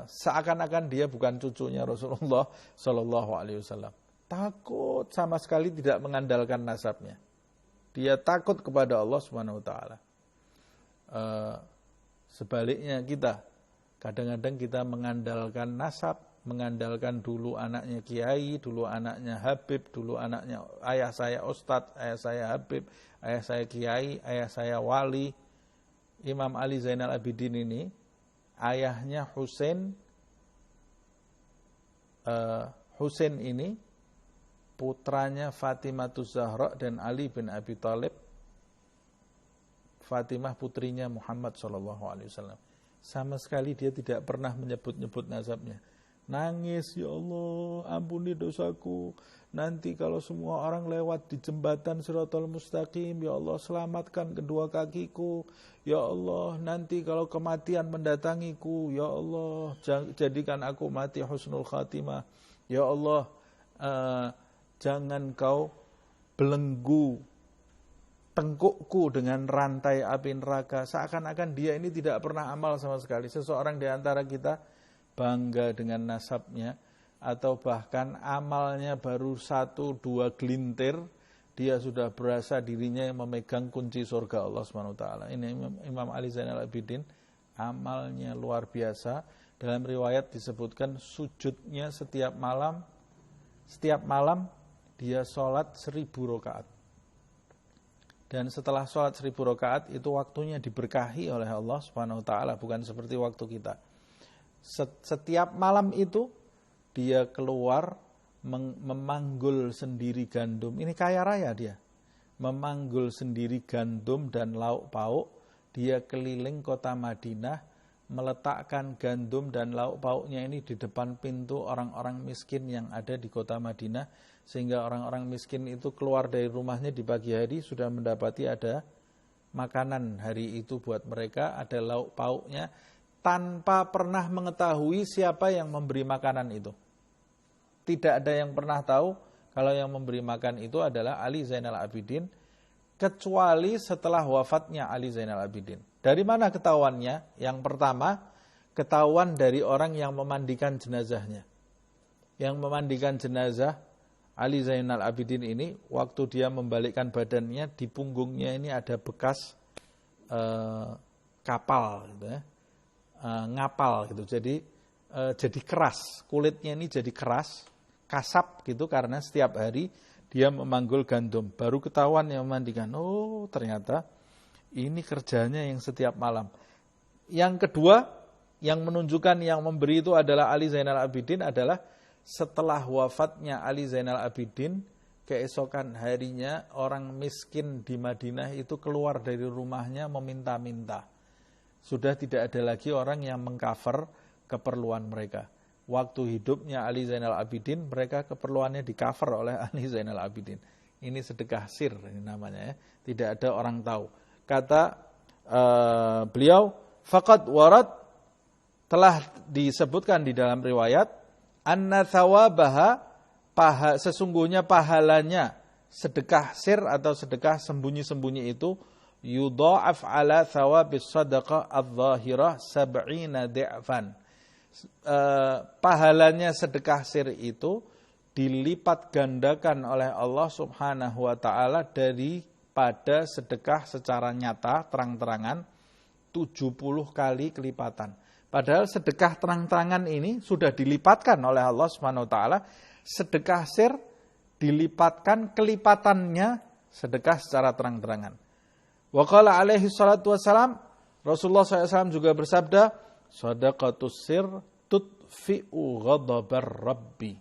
Speaker 1: Seakan-akan dia bukan cucunya Rasulullah Sallallahu Alaihi Wasallam. Takut, sama sekali tidak mengandalkan nasabnya. Dia takut kepada Allah Subhanahu Wa Taala. Sebaliknya kita, kadang-kadang kita mengandalkan nasab, mengandalkan dulu anaknya kiai, dulu anaknya habib, dulu anaknya ayah saya ustadz, ayah saya habib, ayah saya kiai, ayah saya wali. Imam Ali Zainal Abidin ini, ayahnya Husain, Husain ini putranya Fatimah Zahra dan Ali bin Abi Thalib. Fatimah putrinya Muhammad SAW. Sama sekali dia tidak pernah menyebut-nyebut nasabnya. Nangis, ya Allah, ampuni dosaku. Nanti kalau semua orang lewat di jembatan Shiratal Mustaqim, ya Allah, selamatkan kedua kakiku. Ya Allah, nanti kalau kematian mendatangiku, ya Allah, jadikan aku mati husnul khatimah. Ya Allah, jangan kau belenggu tengkukku dengan rantai api neraka. Seakan-akan dia ini tidak pernah amal sama sekali. Seseorang di antara kita bangga dengan nasabnya, atau bahkan amalnya baru 1-2 gelintir, dia sudah berasa dirinya yang memegang kunci surga Allah SWT. Ini Imam Ali Zainal Abidin, amalnya luar biasa, Dalam riwayat disebutkan sujudnya setiap malam dia sholat 1000 rakaat. Dan setelah sholat 1000 rakaat itu waktunya diberkahi oleh Allah Subhanahu wa taala, bukan seperti waktu kita. Setiap malam itu dia keluar memanggul sendiri gandum. Ini kaya raya dia. Memanggul sendiri gandum dan lauk pauk. Dia keliling kota Madinah, meletakkan gandum dan lauk pauknya ini di depan pintu orang-orang miskin yang ada di kota Madinah, sehingga orang-orang miskin itu keluar dari rumahnya di pagi hari sudah mendapati ada makanan hari itu buat mereka, ada lauk pauknya, tanpa pernah mengetahui siapa yang memberi makanan itu. Tidak ada yang pernah tahu kalau yang memberi makan itu adalah Ali Zainal Abidin, kecuali setelah wafatnya Ali Zainal Abidin. Dari mana ketahuannya? Yang pertama, ketahuan dari orang yang memandikan jenazahnya. Yang memandikan jenazah Ali Zainal Abidin ini, waktu dia membalikkan badannya, di punggungnya ini ada bekas kapal, gitu ya, ngapal gitu. Jadi keras, kulitnya ini jadi keras, kasap gitu, karena setiap hari dia memanggul gandum. Baru ketahuan yang memandikan, oh ternyata ini kerjanya yang setiap malam. Yang kedua, yang menunjukkan yang memberi itu adalah Ali Zainal Abidin adalah setelah wafatnya Ali Zainal Abidin, keesokan harinya orang miskin di Madinah itu keluar dari rumahnya meminta-minta. Sudah tidak ada lagi orang yang mengcover keperluan mereka. Waktu hidupnya Ali Zainal Abidin, mereka keperluannya di-cover oleh Ali Zainal Abidin. Ini sedekah sir ini namanya ya. Tidak ada orang tahu. Kata beliau, faqad warad, telah disebutkan di dalam riwayat, anna thawabaha, sesungguhnya pahalanya sedekah sir atau sedekah sembunyi-sembunyi itu, yudha'af ala thawabis sadaqah adh-dhahirah 70 di'fan. Pahalanya sedekah sir itu dilipat gandakan oleh Allah Subhanahu wa taala daripada sedekah secara nyata terang-terangan 70 kali kelipatan. Padahal sedekah terang-terangan ini sudah dilipatkan oleh Allah Subhanahu wa taala, sedekah sir dilipatkan kelipatannya sedekah secara terang-terangan. Wa qala alaihi salatu wassalam, Rasulullah SAW juga bersabda, shadaqatus sir tutfi'u ghadabar rabbi.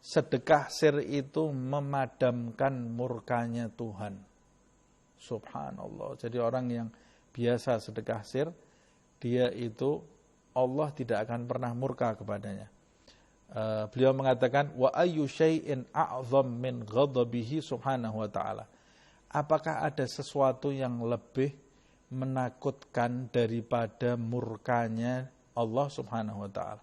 Speaker 1: Sedekah sir itu memadamkan murkanya Tuhan. Subhanallah. Jadi orang yang biasa sedekah sir, dia itu Allah tidak akan pernah murka kepadanya. Beliau mengatakan, wa ayyu syai'in a'zam min ghadabihi subhanahu wa ta'ala. Apakah ada sesuatu yang lebih menakutkan daripada murkanya Allah Subhanahu wa taala?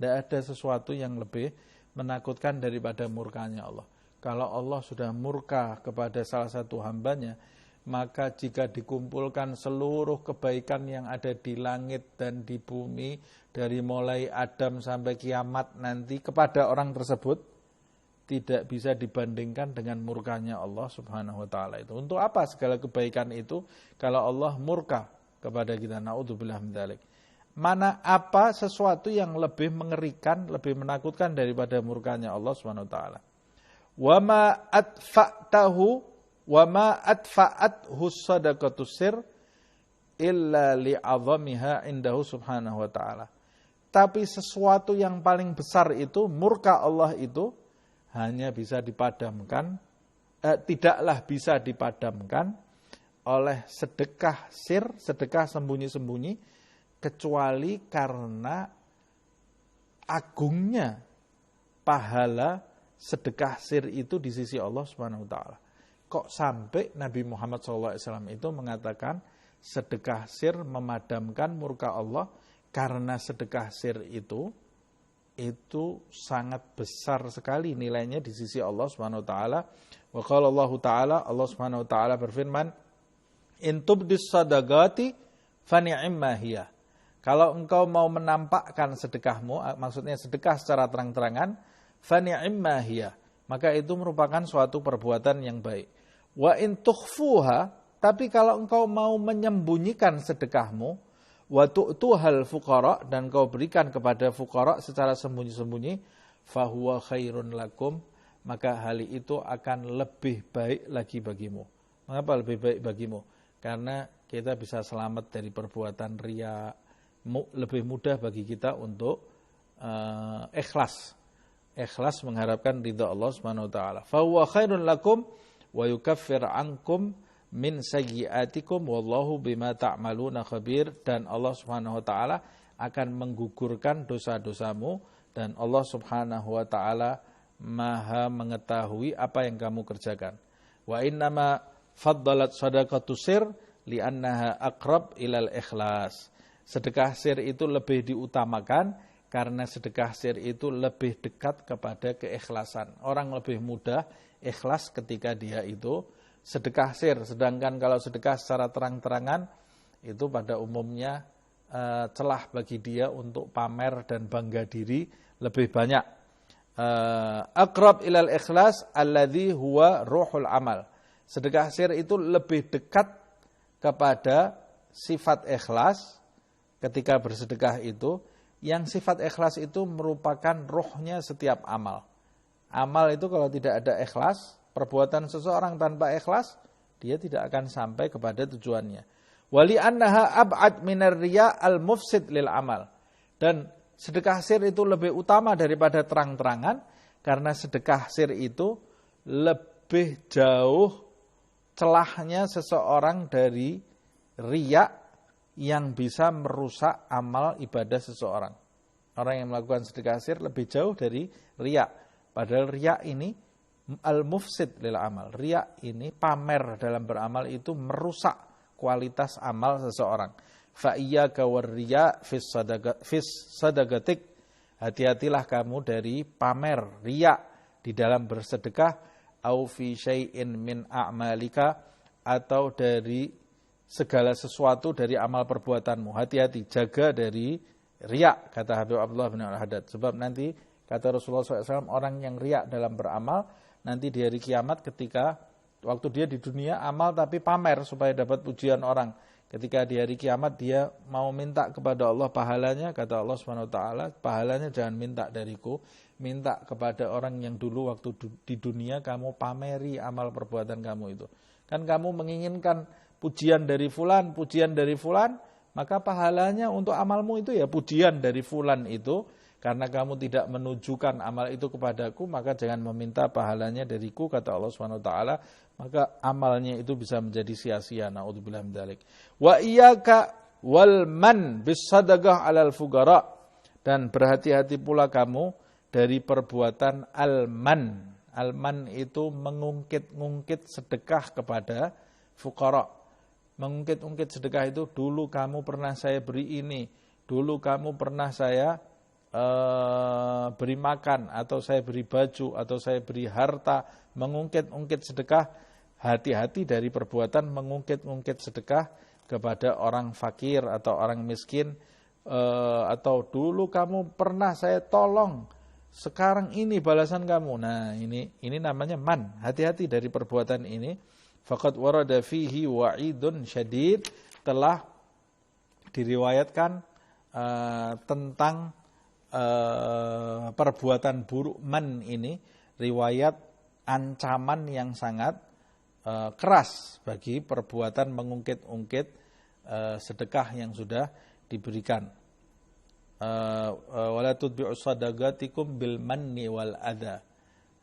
Speaker 1: Tidak ada sesuatu yang lebih menakutkan daripada murkanya Allah. Kalau Allah sudah murka kepada salah satu hambanya, maka jika dikumpulkan seluruh kebaikan yang ada di langit dan di bumi, dari mulai Adam sampai kiamat nanti kepada orang tersebut, tidak bisa dibandingkan dengan murkanya Allah Subhanahu wa taala itu. Untuk apa segala kebaikan itu kalau Allah murka kepada kita? Naudzubillah min dzalik. Mana apa sesuatu yang lebih mengerikan, lebih menakutkan daripada murkanya Allah Subhanahu wa taala? Wa ma adfa'athu sadaqatus sir illa li'azamiha indahu subhanahu wa ta'ala. Tapi sesuatu yang paling besar itu, murka Allah itu hanya bisa dipadamkan, tidaklah bisa dipadamkan oleh sedekah sir, sedekah sembunyi-sembunyi, kecuali karena agungnya pahala sedekah sir itu di sisi Allah Subhanahu wa taala. Kok sampai Nabi Muhammad SAW itu mengatakan sedekah sir memadamkan murka Allah, karena sedekah sir itu sangat besar sekali nilainya di sisi Allah Subhanahu wa taala. Wa qala Allah taala, Allah Subhanahu wa taala berfirman, "In tubdis sadaqati fa ni'ma hiya." Kalau engkau mau menampakkan sedekahmu, maksudnya sedekah secara terang-terangan, fa ni'ma hiya, maka itu merupakan suatu perbuatan yang baik. Wa in tukhfuha, tapi kalau engkau mau menyembunyikan sedekahmu, wa tu'tuhal fuqara, dan kau berikan kepada fuqara secara sembunyi-sembunyi, fahuwa khairun lakum, maka hal itu akan lebih baik lagi bagimu. Mengapa lebih baik bagimu? Karena kita bisa selamat dari perbuatan riya, lebih mudah bagi kita untuk ikhlas mengharapkan ridha Allah Subhanahu wa taala. Fa huwa khairun lakum wa yukaffir ankum min sayyi'atikum wallahu bima ta'maluna khabir, dan Allah Subhanahu wa taala akan menggugurkan dosa-dosamu, dan Allah Subhanahu wa taala Maha mengetahui apa yang kamu kerjakan. Wa innama faddalat shadaqatu sir li'annaha aqrab ilal ikhlas. Sedekah sir itu lebih diutamakan karena sedekah sir itu lebih dekat kepada keikhlasan. Orang lebih mudah ikhlas ketika dia itu sedekah sir. Sedangkan kalau sedekah secara terang-terangan itu pada umumnya celah bagi dia untuk pamer dan bangga diri lebih banyak. Aqrab ilal ikhlas alladhi huwa ruhul amal. Sedekah sir itu lebih dekat kepada sifat ikhlas ketika bersedekah itu, yang sifat ikhlas itu merupakan ruhnya setiap amal. Amal itu kalau tidak ada ikhlas, perbuatan seseorang tanpa ikhlas, dia tidak akan sampai kepada tujuannya. Wali annaha ab'ad minar riya al-mufsid lil amal. Dan sedekah sir itu lebih utama daripada terang-terangan, karena sedekah sir itu lebih jauh celahnya seseorang dari riya yang bisa merusak amal ibadah seseorang. Orang yang melakukan sedekah sir lebih jauh dari riya. Padahal riya ini al-mufsid lil amal. Riya ini pamer dalam beramal itu merusak kualitas amal seseorang. Fa iyyaka warriya fis sadaqatik. Hati-hatilah kamu dari pamer riya di dalam bersedekah, au fi syai'in min a'malika, atau dari segala sesuatu dari amal perbuatanmu. Hati-hati, jaga dari riya, kata Habib Abdullah bin Al-Haddad. Sebab nanti kata Rasulullah SAW, orang yang riya dalam beramal, nanti di hari kiamat ketika waktu dia di dunia amal tapi pamer supaya dapat pujian orang. Ketika di hari kiamat dia mau minta kepada Allah pahalanya, kata Allah SWT, pahalanya jangan minta dariku, minta kepada orang yang dulu waktu di dunia kamu pameri amal perbuatan kamu itu. Kan kamu menginginkan pujian dari fulan, maka pahalanya untuk amalmu itu ya pujian dari fulan itu. Karena kamu tidak menunjukkan amal itu kepadaku, maka jangan meminta pahalanya dariku, kata Allah SWT. Maka amalnya itu bisa menjadi sia-sia. Na'udzubillah min dzalik. Wa iyyaka wal man bis sadaqah 'alal fuqara. Dan berhati-hati pula kamu dari perbuatan al-man. Al-man itu mengungkit-ungkit sedekah kepada fuqara. Mengungkit-ungkit sedekah itu, dulu kamu pernah saya beri ini, dulu kamu pernah saya beri makan, atau saya beri baju, atau saya beri harta. Mengungkit-ungkit sedekah. Hati-hati dari perbuatan mengungkit-ungkit sedekah kepada orang fakir atau orang miskin, atau dulu kamu pernah saya tolong, sekarang ini balasan kamu. Nah, ini namanya man. Hati-hati dari perbuatan ini. Faqad warada fihi wa'idun syadid. Telah diriwayatkan tentang perbuatan buruk man ini, riwayat ancaman yang sangat keras bagi perbuatan mengungkit-ungkit sedekah yang sudah diberikan. Wala tudbi'u sadaqatikum bil manni wal adha.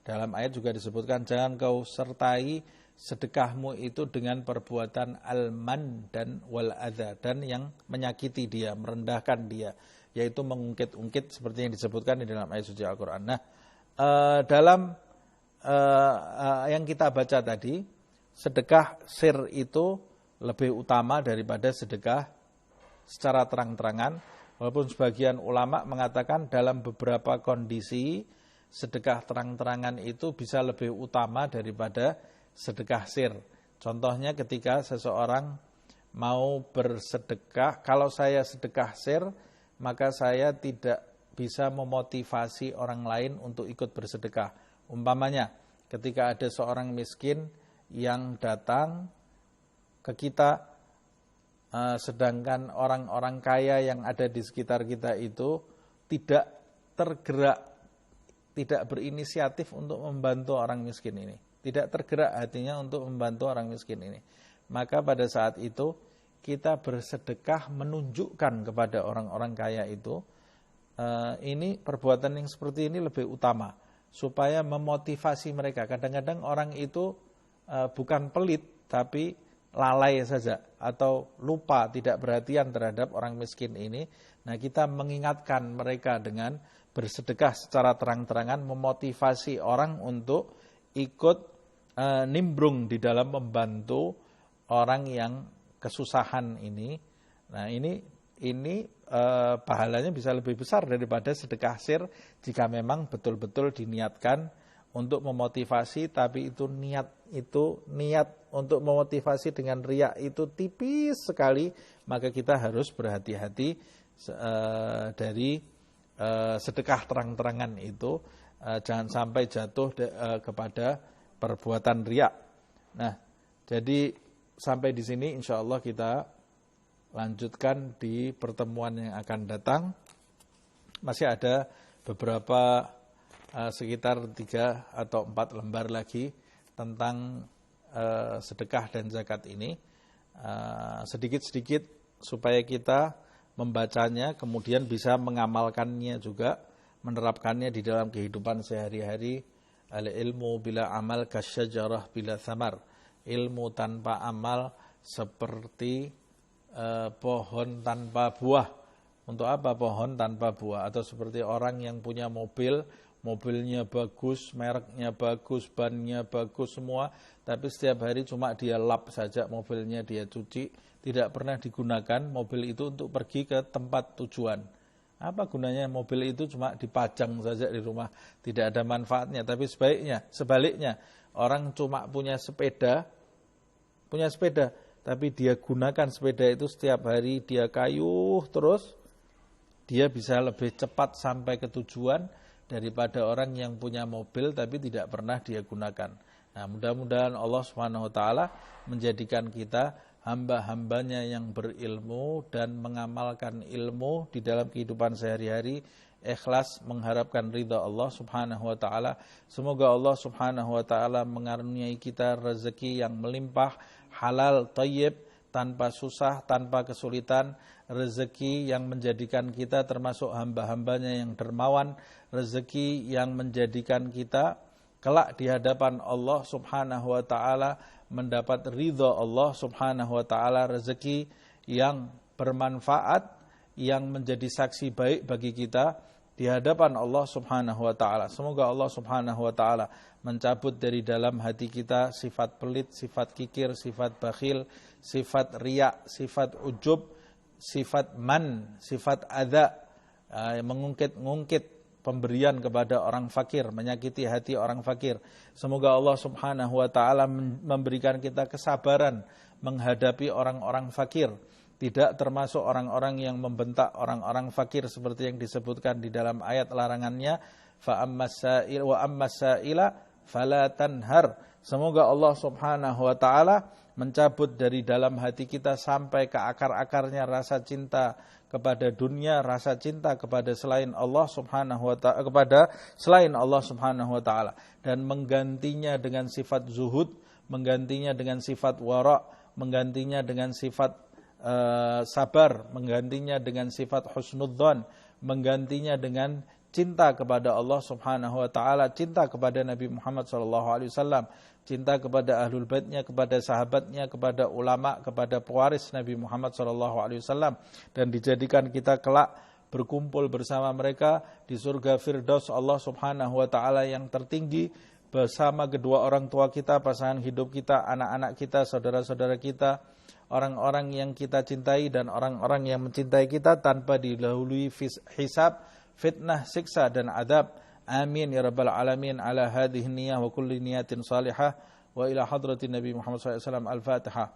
Speaker 1: Dalam ayat juga disebutkan, jangan kau sertai sedekahmu itu dengan perbuatan al-man dan wal adha, dan yang menyakiti dia, merendahkan dia, yaitu mengungkit-ungkit seperti yang disebutkan di dalam ayat suci Al-Quran. Nah, dalam yang kita baca tadi, sedekah sir itu lebih utama daripada sedekah secara terang-terangan, walaupun sebagian ulama mengatakan dalam beberapa kondisi sedekah terang-terangan itu bisa lebih utama daripada sedekah sir. Contohnya ketika seseorang mau bersedekah, kalau saya sedekah sir, maka saya tidak bisa memotivasi orang lain untuk ikut bersedekah. Umpamanya, ketika ada seorang miskin yang datang ke kita sedangkan orang-orang kaya yang ada di sekitar kita itu tidak tergerak, tidak berinisiatif untuk membantu orang miskin ini, tidak tergerak hatinya untuk membantu orang miskin ini, maka pada saat itu kita bersedekah menunjukkan kepada orang-orang kaya itu ini perbuatan yang seperti ini lebih utama, supaya memotivasi mereka. Kadang-kadang orang itu bukan pelit tapi lalai saja atau lupa, tidak perhatian terhadap orang miskin ini. Nah, kita mengingatkan mereka dengan bersedekah secara terang-terangan, memotivasi orang untuk ikut nimbrung di dalam membantu orang yang kesusahan ini. Nah, ini pahalanya bisa lebih besar daripada sedekah sir jika memang betul-betul diniatkan untuk memotivasi, tapi itu niat untuk memotivasi dengan riya itu tipis sekali, maka kita harus berhati-hati dari sedekah terang-terangan itu, jangan sampai jatuh kepada perbuatan riya. Nah, jadi sampai di sini insya Allah kita lanjutkan di pertemuan yang akan datang. Masih ada beberapa sekitar 3 atau 4 lembar lagi tentang sedekah dan zakat ini, sedikit-sedikit supaya kita membacanya kemudian bisa mengamalkannya juga, menerapkannya di dalam kehidupan sehari-hari. Al-ilmu bila amal kasyajarah bila thamar, ilmu tanpa amal seperti pohon tanpa buah. Untuk apa pohon tanpa buah? Atau seperti orang yang punya mobil, mobilnya bagus, mereknya bagus, bannya bagus semua, tapi setiap hari cuma dia lap saja mobilnya, dia cuci, tidak pernah digunakan mobil itu untuk pergi ke tempat tujuan. Apa gunanya mobil itu cuma dipajang saja di rumah, tidak ada manfaatnya. Tapi sebaliknya, orang cuma punya sepeda, tapi dia gunakan sepeda itu setiap hari, dia kayuh terus, dia bisa lebih cepat sampai ke tujuan daripada orang yang punya mobil tapi tidak pernah dia gunakan. Nah, mudah-mudahan Allah Subhanahu wa taala menjadikan kita hamba-hambanya yang berilmu dan mengamalkan ilmu di dalam kehidupan sehari-hari, ikhlas mengharapkan ridha Allah Subhanahu wa taala. Semoga Allah Subhanahu wa taala mengaruniai kita rezeki yang melimpah, halal, thayyib, tanpa susah, tanpa kesulitan, rezeki yang menjadikan kita termasuk hamba-hambanya yang dermawan, rezeki yang menjadikan kita kelak di hadapan Allah Subhanahu wa taala mendapat ridha Allah Subhanahu wa taala, rezeki yang bermanfaat, yang menjadi saksi baik bagi kita di hadapan Allah Subhanahu wa taala. Semoga Allah Subhanahu wa taala mencabut dari dalam hati kita sifat pelit, sifat kikir, sifat bakhil, sifat riya, sifat ujub, sifat man, sifat adza, mengungkit-ungkit pemberian kepada orang fakir, menyakiti hati orang fakir. Semoga Allah Subhanahu wa taala memberikan kita kesabaran menghadapi orang-orang fakir, tidak termasuk orang-orang yang membentak orang-orang fakir seperti yang disebutkan di dalam ayat larangannya, fa ammas-sa'il wa ammas-sa'ila fala tanhar. Semoga Allah Subhanahu wa taala mencabut dari dalam hati kita sampai ke akar-akarnya rasa cinta kepada dunia, rasa cinta kepada selain Allah Subhanahu wa taala, kepada selain Allah Subhanahu wa taala, dan menggantinya dengan sifat zuhud, menggantinya dengan sifat wara, menggantinya dengan sifat sabar, menggantinya dengan sifat husnudzan, menggantinya dengan cinta kepada Allah Subhanahu wa taala, cinta kepada Nabi Muhammad sallallahu alaihi wasallam, cinta kepada ahlul baitnya, kepada sahabatnya, kepada ulama, kepada pewaris Nabi Muhammad sallallahu alaihi wasallam, dan dijadikan kita kelak berkumpul bersama mereka di surga Firdaus Allah Subhanahu wa taala yang tertinggi, bersama kedua orang tua kita, pasangan hidup kita, anak-anak kita, saudara-saudara kita, orang-orang yang kita cintai dan orang-orang yang mencintai kita tanpa didahului hisab, fitnah, siksa dan adab. Amin ya rabbal alamin. Ala hadhihi niyyah wa kulli niyatin salihah wa ila hadratin Nabi Muhammad SAW. Al-Fatihah.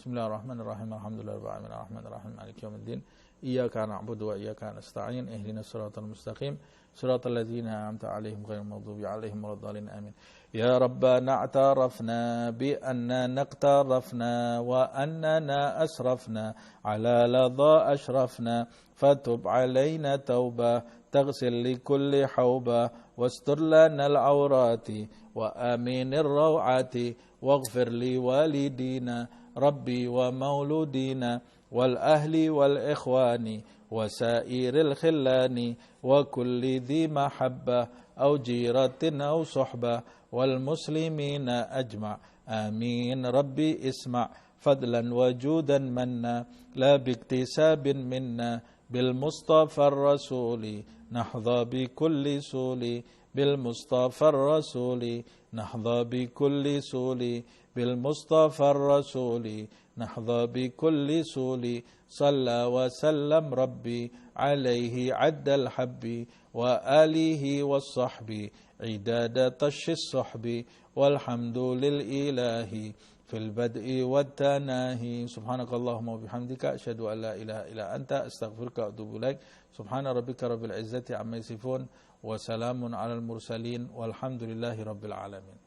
Speaker 1: Bismillahirrahmanirrahim. Alhamdulillahirabbil alamin arrahmanirrahim maliki yaumiddin. iyyaka na'budu wa iyyaka nasta'in ihdinas siratal mustaqim siratal ladzina an'amta 'alaihim ghairil maghdubi 'alaihim waladdallin amin. Ya Rabbana a'tarafna bi anna naqtarafna wa annana asrafna ala ladha ashrafna fatub 'alaina tauba taghsil li kulli hauba wastur lana al-'awrati wa aminir raw'ati waghfir li walidina rabbi wa mauludina wal ahli wal ikhwani wa sairil khillani wa kulli dhi mahabba aw jiratin aw suhba wal muslimina ajma' amin. Rabbi isma' fadlan wa judan manna la biktisabin minna bil mustafa rasuli nahdha bi kulli suli bil mustafa rasuli nahdha bi kulli suli bil mustafa rasuli nahdha bi kulli suli salla wa sallam rabbi alaihi addal habbi wa alihi was sahbi idada tashis sahbi walhamdu lil ilahi fil bad'i wat tanahi. Subhanakallahumma wa bihamdika asyhadu an la ilaha illa anta astaghfiruka wa atubu ilaik. Subhana rabbika rabbil izzati amma yasifun wa salamun alal mursalin walhamdulillahi rabbil alamin.